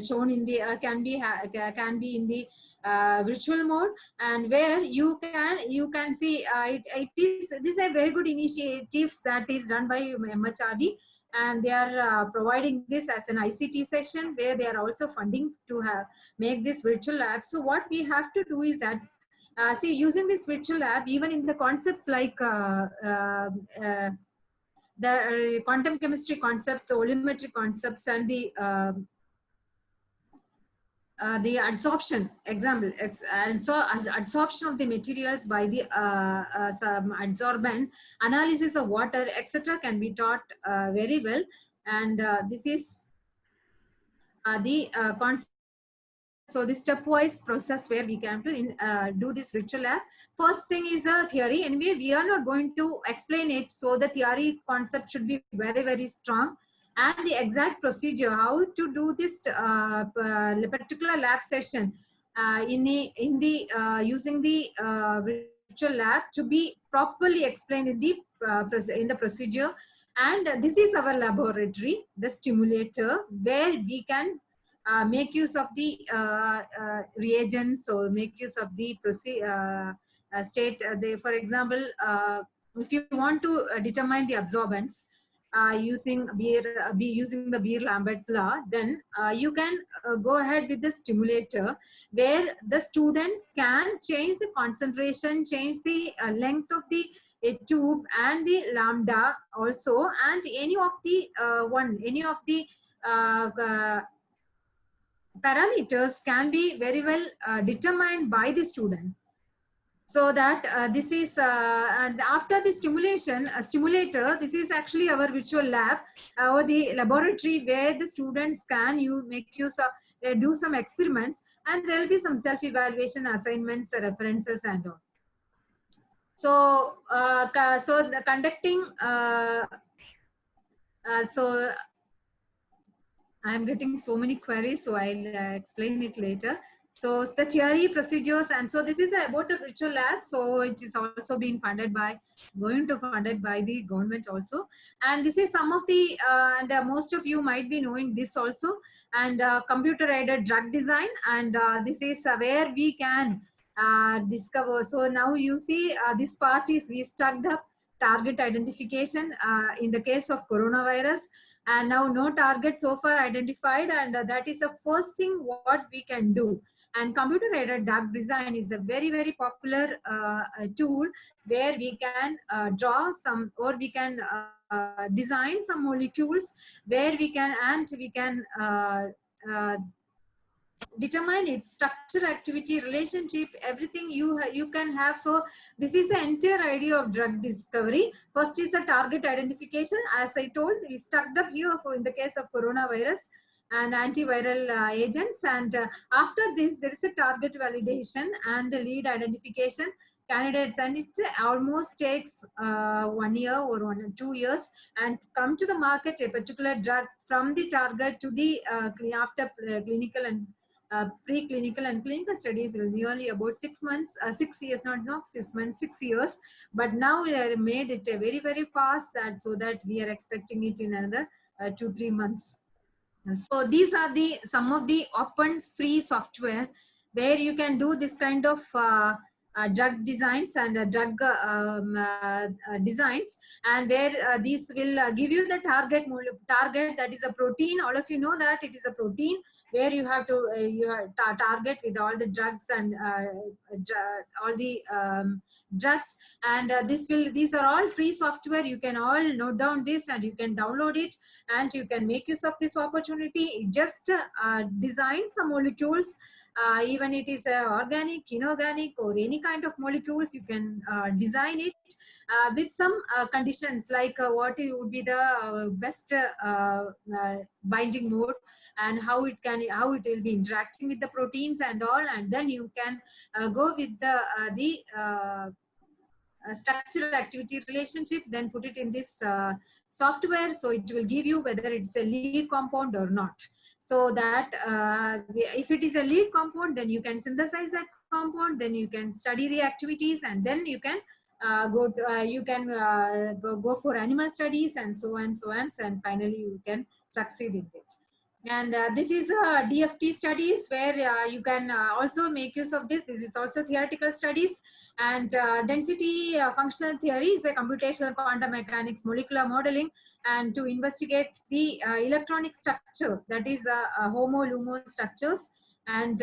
I: shown in the can be in the virtual mode, and where you can see these are very good initiatives that is done by MHRD, and they are providing this as an ICT session where they are also funding to make this virtual lab. So what we have to do is that see, using this virtual lab, even in the concepts like the quantum chemistry concepts, the volumetric concepts, and the adsorption example, adsorption of the materials by the some adsorbent, analysis of water, etc., can be taught very well. And this is the concept. So the stepwise process where we can do this virtual lab. First thing is a theory, and we are not going to explain it. So the theory concept should be very, very strong, and the exact procedure how to do this particular lab session using the virtual lab to be properly explained in the procedure. And this is our laboratory, the stimulator, where we can make use of the reagents, or make use of the state. For example, if you want to determine the absorbance using the Beer-Lambert's law, then you can go ahead with the stimulator, where the students can change the concentration, change the length of the tube and the lambda also, and any of the parameters can be very well determined by the student. So that this is and after the stimulator, this is actually our virtual lab or the laboratory where the students can make use of do some experiments, and there will be some self-evaluation assignments, references, and all. So so the conducting so I'm getting so many queries, so I'll explain it later. So the theory, procedures, and so this is about the virtual lab. So it is also being funded by the government also. And this is some of the, and most of you might be knowing this also, and computer-aided drug design. And this is where we can discover. So now you see this part is we stuck up target identification in the case of coronavirus. And now no target so far identified, and that is the first thing what we can do. And computer-aided drug design is a very, very popular tool where we can draw some, or we can design some molecules where we can, and we can determine its structure, activity, relationship, everything you can have. So this is the entire idea of drug discovery. First is the target identification, as I told, we stuck up here in the case of coronavirus and antiviral agents. And after this, there is a target validation and lead identification candidates, and it almost takes 1 year or 1 or 2 years, and come to the market a particular drug from the target to the after clinical and preclinical and clinical studies is nearly about 6 months, 6 years, not 6 months, 6 years. But now we have made it very, very fast, that so that we are expecting it in another 2-3 months. So these are the some of the open free software where you can do this kind of drug designs and drug designs, and where these will give you the target that is a protein. All of you know that it is a protein where you have to target with all the drugs and all the drugs. And these are all free software. You can all note down this, and you can download it, and you can make use of this opportunity. Just design some molecules, even it is organic, inorganic, or any kind of molecules. You can design it with some conditions, like what would be the best binding mode, and how it will be interacting with the proteins and all. And then you can go with the structural activity relationship, then put it in this software. So it will give you whether it's a lead compound or not. So that if it is a lead compound, then you can synthesize that compound, then you can study the activities, and then you can go for animal studies, and so on, and finally you can succeed in it. And this is DFT studies where you can also make use of this. This is also theoretical studies. And density functional theory is a computational quantum mechanics molecular modeling, and to investigate the electronic structure, that is HOMO-LUMO structures, and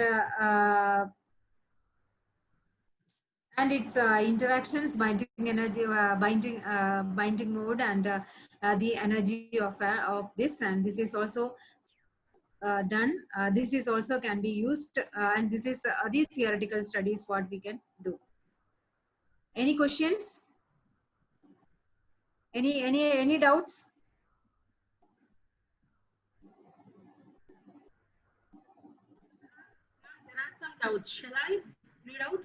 I: its interactions, binding energy, binding mode, and the energy of this. And this is also done. This is also can be used, and this is the theoretical studies what we can do. Any questions? Any doubts?
D: There are some doubts. Shall I read out?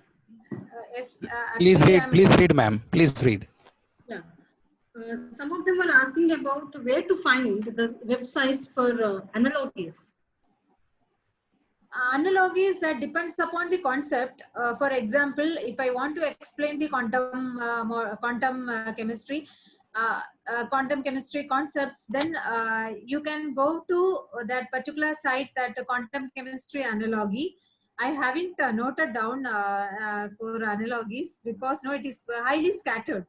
I: Yes.
C: Please read, ma'am. Please read.
D: Yeah. Some of them were asking about where to find the websites for analogies.
I: Analogies, that depends upon the concept. For example, if I want to explain the quantum chemistry concepts, then you can go to that particular site, that quantum chemistry analogy. I haven't noted down for analogies because it is highly scattered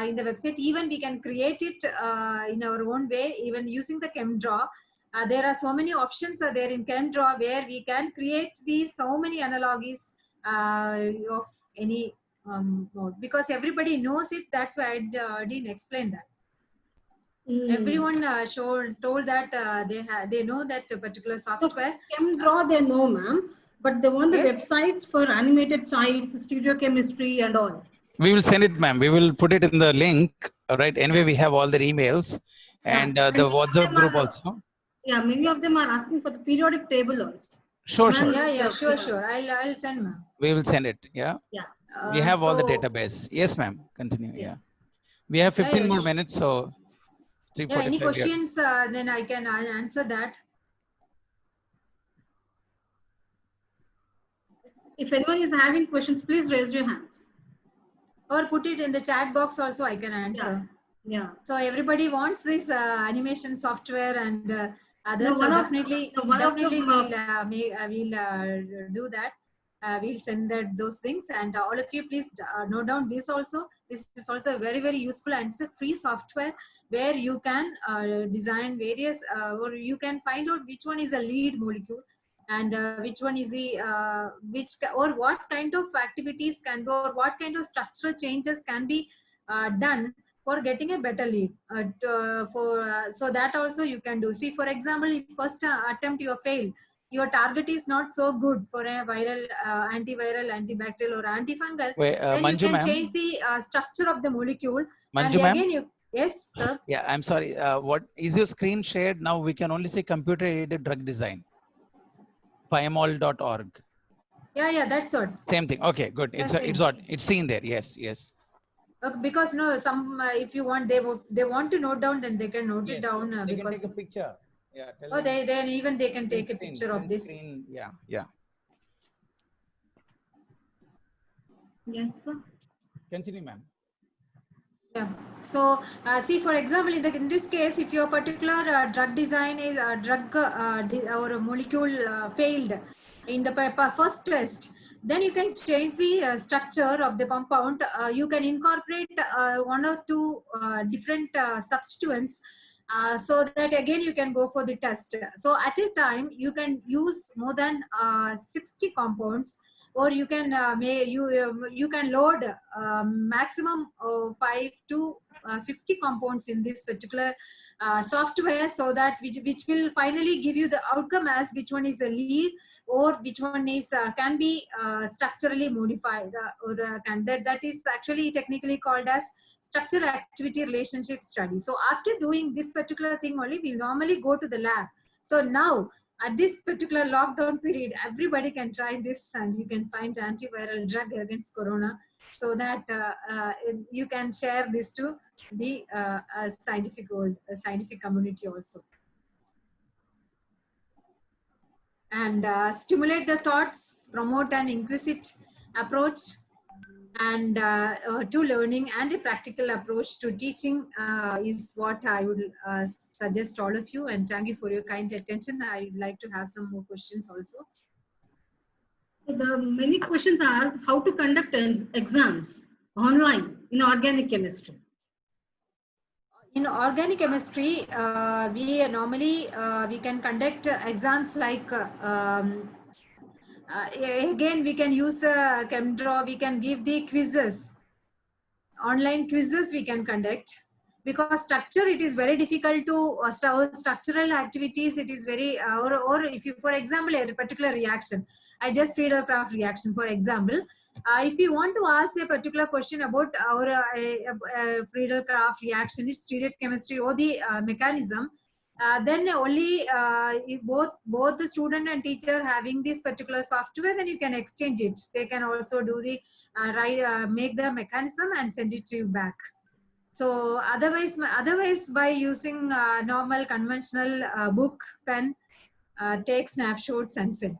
I: in the website. Even we can create it in our own way, even using the ChemDraw. There are so many options there in ChemDraw where we can create these so many analogies of any mode, because everybody knows it. That's why I didn't explain that. Everyone told that they know that particular software.
D: So ChemDraw they know, ma'am, but they want the websites for animated sites, studio chemistry, and all.
C: We will send it, ma'am. We will put it in the link. Right. Anyway, we have all their emails and the WhatsApp group also.
D: Yeah, many of them are asking for the periodic table also.
C: Sure.
I: Sure. I'll send, ma'am.
C: We will send it. Yeah. We have all the database. Yes, ma'am. Continue. Yeah. We have 15 more minutes, so.
I: Any questions? Then I can answer that.
D: If anyone is having questions, please raise your hands.
I: Or put it in the chat box also, I can answer.
D: Yeah.
I: So everybody wants this animation software and others. So definitely we'll do that. We'll send those things, and all of you please note down this also. This is also very, very useful, and it's a free software where you can design various or you can find out which one is a lead molecule and which one is the or what kind of activities can go, or what kind of structural changes can be done for getting a better lead. So that also you can do. See, for example, if first attempt you fail, your target is not so good for a viral, antiviral, antibacterial, or antifungal, then
C: Manju,
I: you can change the structure of the molecule.
C: Manju,
I: and again, you yes, sir.
C: Yeah, I'm sorry. What is your screen shared? Now we can only say computer-aided drug design. Pymol.org.
I: Yeah, that's all.
C: Same thing. Okay, good. It's seen there. Yes.
I: Because some if you want, they want to note down, then they can note it down.
C: They
I: because
C: can take a picture. Yeah.
I: Oh, they can take a picture of this.
C: Yeah.
D: Yes, sir.
C: Continue, ma'am.
I: Yeah. So see, for example, in this case, if your particular drug design is or a molecule failed in the first test, then you can change the structure of the compound. You can incorporate one or two different substituents, so that again you can go for the test. So at a time you can use more than 60 compounds, or you can you can load maximum 5 to 50 compounds in this particular software, so that which will finally give you the outcome as which one is a lead, or which one is can be structurally modified, or that is actually technically called as structure activity relationship study. So after doing this particular thing only, we normally go to the lab. So now at this particular lockdown period, everybody can try this, and you can find antiviral drug against corona, so that you can share this to the scientific community also. And stimulate the thoughts, promote an inquisitive approach, and to learning and a practical approach to teaching is what I would suggest all of you. And thank you for your kind attention. I would like to have some more questions also.
D: So the many questions are how to conduct exams online in organic chemistry.
I: In organic chemistry, we normally we can conduct exams like again we can use ChemDraw. We can give the quizzes, online quizzes we can conduct, because structure it is very difficult to structural activities. It is very or if you, for example, a particular reaction, I just Friedel-Crafts reaction, for example. If you want to ask a particular question about our Friedel-Crafts reaction, its stereochemistry or the mechanism, then only if both the student and teacher having this particular software, then you can exchange it. They can also do the make the mechanism and send it to you back. So otherwise by using normal conventional book, pen, take snapshots and send.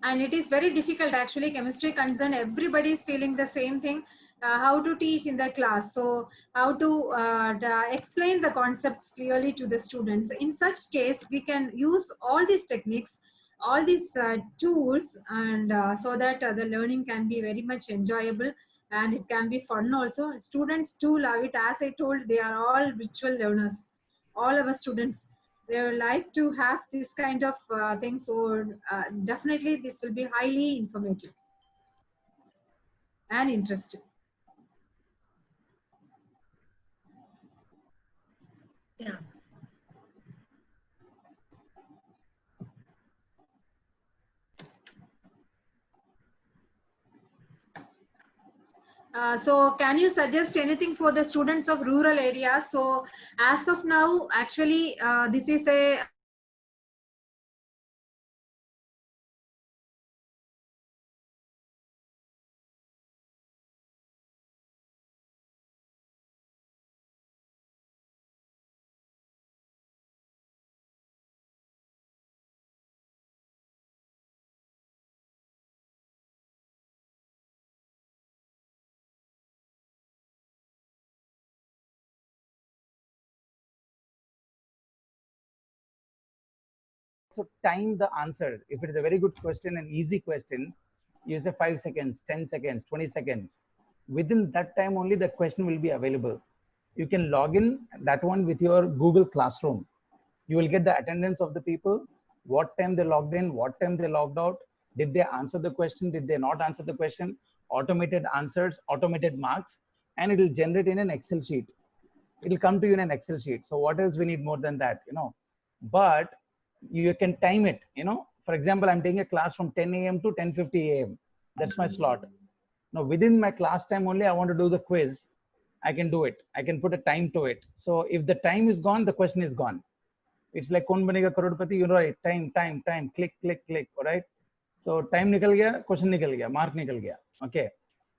I: And it is very difficult, actually. Chemistry concern, everybody is feeling the same thing. How to teach in the class, so how to explain the concepts clearly to the students. In such case, we can use all these techniques, all these tools, and so that the learning can be very much enjoyable and it can be fun also. Students too love it. As I told, they are all visual learners, all our students. They like to have this kind of thing. So definitely this will be highly informative and interesting.
D: Yeah.
I: So can you suggest anything for the students of rural areas? So as of now, actually, this is a
C: so time the answer. If it is a very good question, an easy question, you say 5 seconds, 10 seconds, 20 seconds. Within that time only the question will be available. You can log in that one with your Google Classroom. You will get the attendance of the people, what time they logged in, what time they logged out, did they answer the question, did they not answer the question, automated answers, automated marks, and it will generate in an Excel sheet. It will come to you in an Excel sheet. So what else we need more than that, you know? But you can time it, you know. For example, I'm taking a class from 10 a.m. to 10:50 a.m. That's my slot. Now within my class time only, I want to do the quiz. I can do it. I can put a time to it. So if the time is gone, the question is gone. It's like Kaun Banega Crorepati, you know, right? Time, click, all right? So time nikal gaya, question nikal gaya, mark nikal gaya, okay?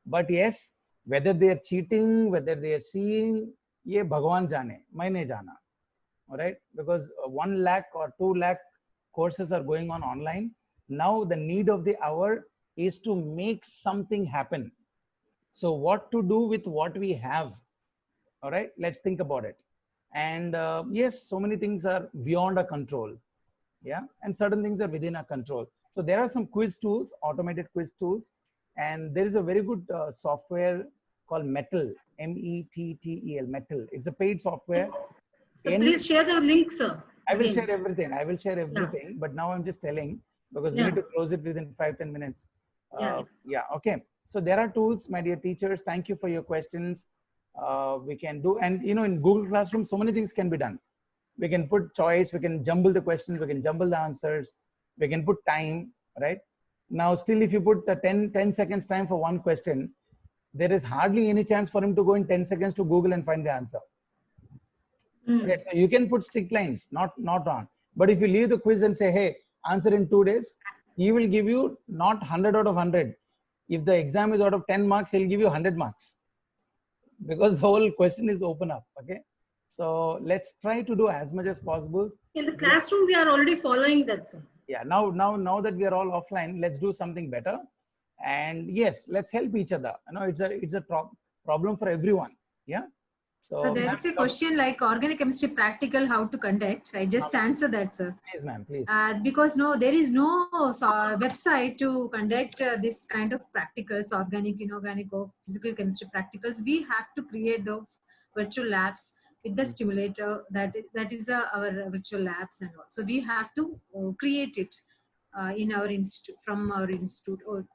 C: But yes, whether they are cheating, whether they are seeing, ye Bhagwan jane, main nahi jana, all right? Because 1 lakh or 2 lakh courses are going on online. Now the need of the hour is to make something happen. So what to do with what we have, all right? Let's think about it. And yes, so many things are beyond our control, yeah, and certain things are within our control. So there are some quiz tools, automated quiz tools, and there is a very good software called Metal, METTEL, Metal. It's a paid software.
D: So please share the link, sir.
C: I will share everything. I will share everything, yeah. But now I'm just telling because we need to close it within 5-10 minutes. Yeah, okay. So there are tools, my dear teachers. Thank you for your questions. We can do, and you know, in Google Classroom, so many things can be done. We can put choice, we can jumble the questions, we can jumble the answers, we can put time, right? Now, still, if you put 10 seconds time for one question, there is hardly any chance for him to go in 10 seconds to Google and find the answer. Right? So you can put strict lines, not on. But if you leave the quiz and say, hey, answer in 2 days, he will give you not 100 out of 100. If the exam is out of 10 marks, he'll give you 100 marks. Because the whole question is open up, okay? So let's try to do as much as possible.
D: In the classroom, we are already following that, sir.
C: Yeah, now that we are all offline, let's do something better. And yes, let's help each other. You know, it's a problem for everyone. Yeah. So
I: there is a question like organic chemistry practical, how to conduct. I just answer that, sir.
C: Please, ma'am, please.
I: Because there is no website to conduct this kind of practicals, organic, inorganic, or physical chemistry practicals. We have to create those virtual labs with the stimulator. That is our virtual labs and all. So we have to create it in our institute, from our institute, or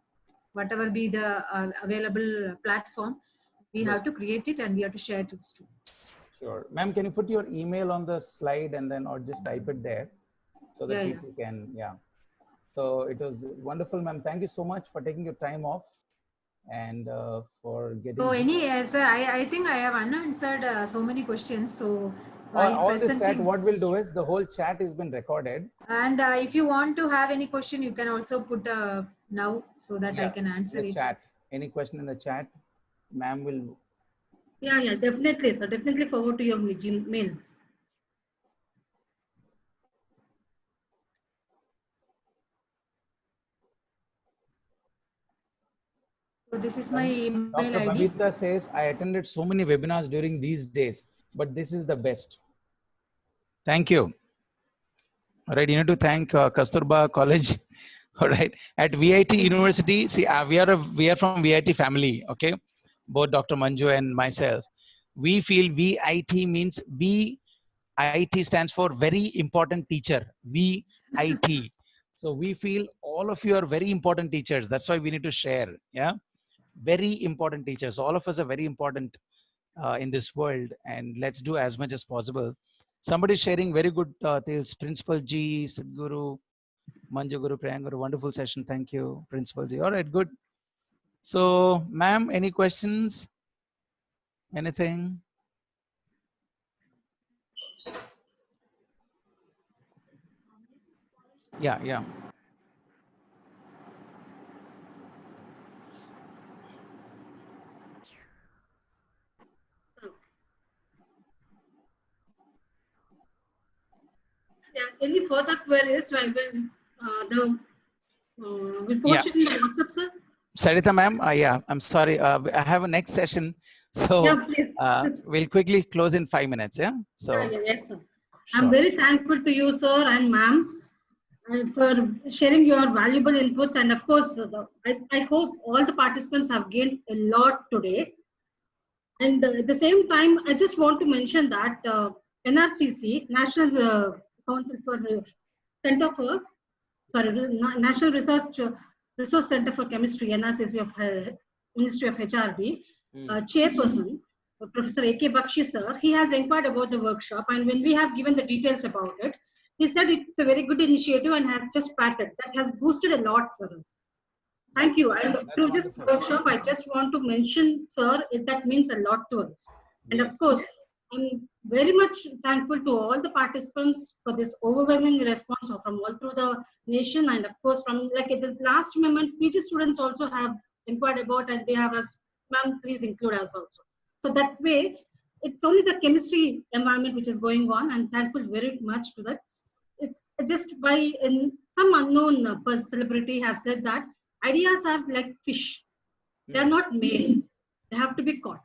I: whatever be the available platform. We have to create it and we have to share it to the students.
C: Sure. Ma'am, can you put your email on the slide and then, or just type it there so that people can, So it was wonderful, ma'am. Thank you so much for taking your time off and for getting.
I: So sir, I think I have unanswered so many questions. So
C: all this chat, what we'll do is the whole chat has been recorded.
I: And if you want to have any question, you can also put now so that I can answer it.
C: Chat. Any question in the chat? Ma'am will.
D: Yeah, definitely, sir. Definitely forward to your mails.
I: So this is my email
C: Dr.
I: ID.
C: Babita says, I attended so many webinars during these days, but this is the best. Thank you. All right, you need to thank Kasturba College. All right, at VIT University. See, we are from VIT family. Okay. Both Dr. Manju and myself, we feel VIT means VIT stands for very important teacher, VIT. So we feel all of you are very important teachers. That's why we need to share. Yeah. Very important teachers. All of us are very important in this world, and let's do as much as possible. Somebody sharing very good tales. Principal G, Sadhguru, Manju Guru, Priyanguru, wonderful session. Thank you, Principal G. All right, good. So, ma'am, any questions? Anything? Yeah.
D: Yeah, any further queries? I will we'll post it in the WhatsApp, sir.
C: Sarita ma'am, I'm sorry. I have a next session, so we'll quickly close in 5 minutes. Yeah. So.
D: Yes, sir. Sure. I'm very thankful to you, sir, and ma'am, for sharing your valuable inputs. And of course, I hope all the participants have gained a lot today. And at the same time, I just want to mention that NRCC, National Council for Center for, National Resource Center for Chemistry, NRCC of Ministry of HRD, chairperson, Professor A.K. Bakshi sir, he has inquired about the workshop, and when we have given the details about it, he said it's a very good initiative and has just started. That has boosted a lot for us. Thank you. And through this workshop, I just want to mention, sir, that means a lot to us. And of course, I'm very much thankful to all the participants for this overwhelming response from all through the nation. And of course, from like at the last moment, PG students also have inquired about, and they have asked, ma'am, please include us also. So that way, it's only the chemistry environment which is going on. I'm thankful very much to that. It's just by some unknown celebrity have said that ideas are like fish. They are not made. They have to be caught.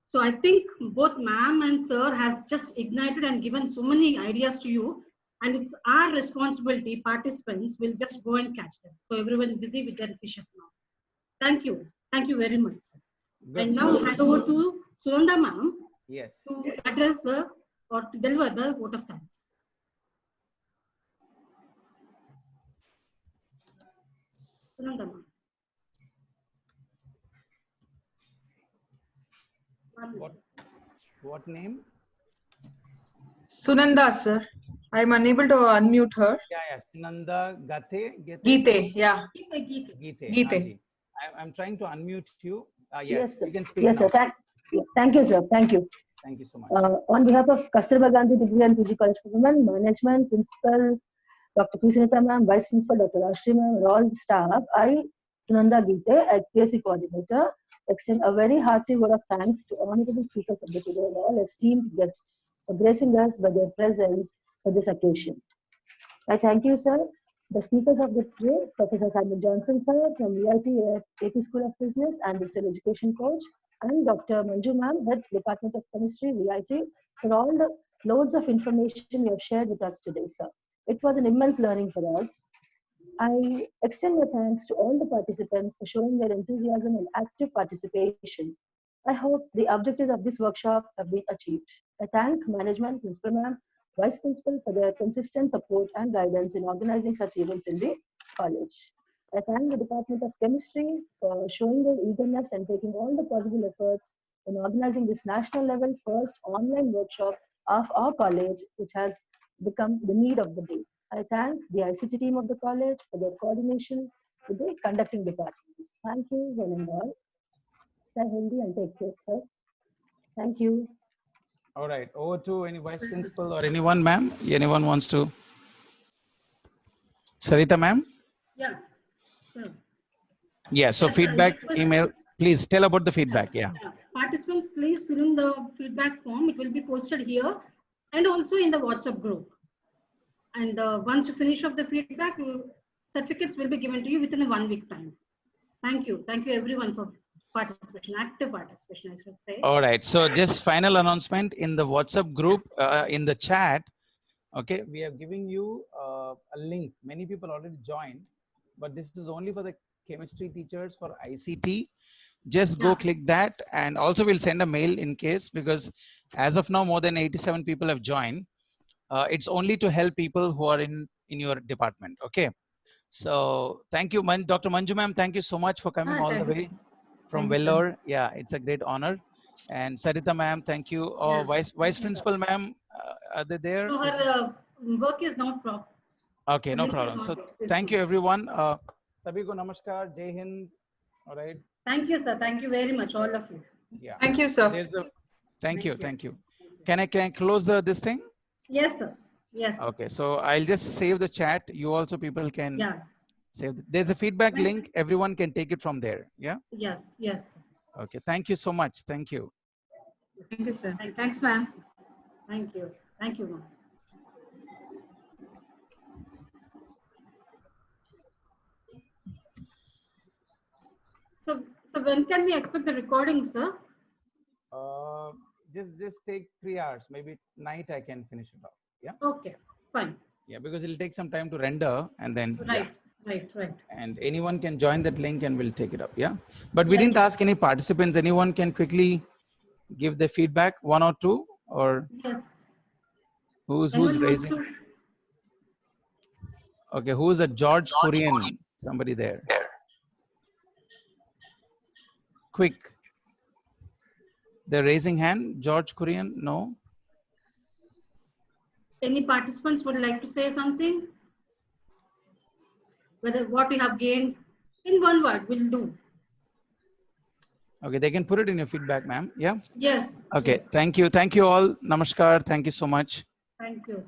D: So I think both ma'am and sir has just ignited and given so many ideas to you. And it's our responsibility, participants will just go and catch them. So everyone busy with their fishes now. Thank you. Thank you very much, sir. Good. And now hand over to Sunanda ma'am.
C: Yes.
D: To address or to deliver the vote of thanks. Sunanda ma'am.
C: What name?
H: Sunanda, sir. I'm unable to unmute her.
C: Yeah. Sunanda Gate.
H: Gite, yeah.
C: Gite. I'm trying to unmute you. Yes, you can speak.
N: Yes,
C: now.
N: sir. Thank you, sir. Thank you.
C: Thank you so much.
N: On behalf of Kasturba Gandhi Degree and PG College for Women, Management, Principal, Dr. P. Sunita ma'am, Vice Principal, Dr. Rashri ma'am, all staff, I, Sunanda Gite, at PSC Coordinator, extend a very hearty word of thanks to honorable speakers of the today and all esteemed guests for gracing us by their presence for this occasion. I thank you, sir. The speakers of the day, Professor Samuel Johnson sir from VIT AP School of Business and Digital Education Coach, and Dr. Manju ma'am, Head Department of Chemistry, VIT, for all the loads of information you have shared with us today, sir. It was an immense learning for us. I extend my thanks to all the participants for showing their enthusiasm and active participation. I hope the objectives of this workshop have been achieved. I thank management, principal ma'am, vice principal for their consistent support and guidance in organizing such events in the college. I thank the Department of Chemistry for showing their eagerness and taking all the possible efforts in organizing this national level first online workshop of our college, which has become the need of the day. I thank the ICT team of the college for their coordination with the conducting departments. Thank you, one and all. Stay healthy and take care, sir. Thank you.
C: All right, over to any vice principal or anyone, ma'am. Anyone wants to? Sarita, ma'am.
D: Yeah. Sure.
C: Yeah. So feedback email. Please tell about the feedback. Yeah.
D: Participants, please fill in the feedback form. It will be posted here and also in the WhatsApp group. And once you finish off the feedback, certificates will be given to you within a 1 week time. Thank you. Thank you everyone for participation, active participation, I should say.
C: All right. So just final announcement in the WhatsApp group, in the chat. Okay, we are giving you a link. Many people already joined, but this is only for the chemistry teachers for ICT. Just go click that, and also we'll send a mail in case, because as of now more than 87 people have joined. It's only to help people who are in your department. Okay, so thank you, Dr. Manju ma'am. Thank you so much for coming all the way from Vellore. Yeah, it's a great honor. And Sarita ma'am, thank you. Vice principal ma'am, are they there?
D: So her work is not proper.
C: Okay, no problem. So thank you everyone. Sabhi ko namaskar, Jai Hind. All right.
D: Thank you, sir. Thank you very much, all of you.
C: Yeah.
H: Thank you, sir.
C: Thank you. Thank you. Can I close this thing?
D: Yes, sir. Yes.
C: Okay, so I'll just save the chat. You also people can save. There's a feedback link. Everyone can take it from there. Yeah.
D: Yes. Yes.
C: Okay. Thank you so much. Thank you.
I: Thank you, sir. Thanks, ma'am.
D: Thank you. Thank you, ma'am. So when can we expect the recording, sir?
C: Just take 3 hours. Maybe night I can finish it off. Yeah.
D: Okay. Fine.
C: Yeah, because it'll take some time to render, and then
D: Right.
C: And anyone can join that link and we'll take it up. Yeah. But we didn't ask any participants. Anyone can quickly give the feedback, 1 or 2, or
D: yes.
C: Who's raising? Okay, who's a George Korean? Somebody there. Quick. They're raising hand. George Korean? No.
D: Any participants would like to say something? Whether what we have gained in one word will do.
C: Okay, they can put it in your feedback, ma'am. Yeah.
D: Yes.
C: Okay.
D: Yes.
C: Thank you. Thank you all. Namaskar. Thank you so much.
D: Thank you.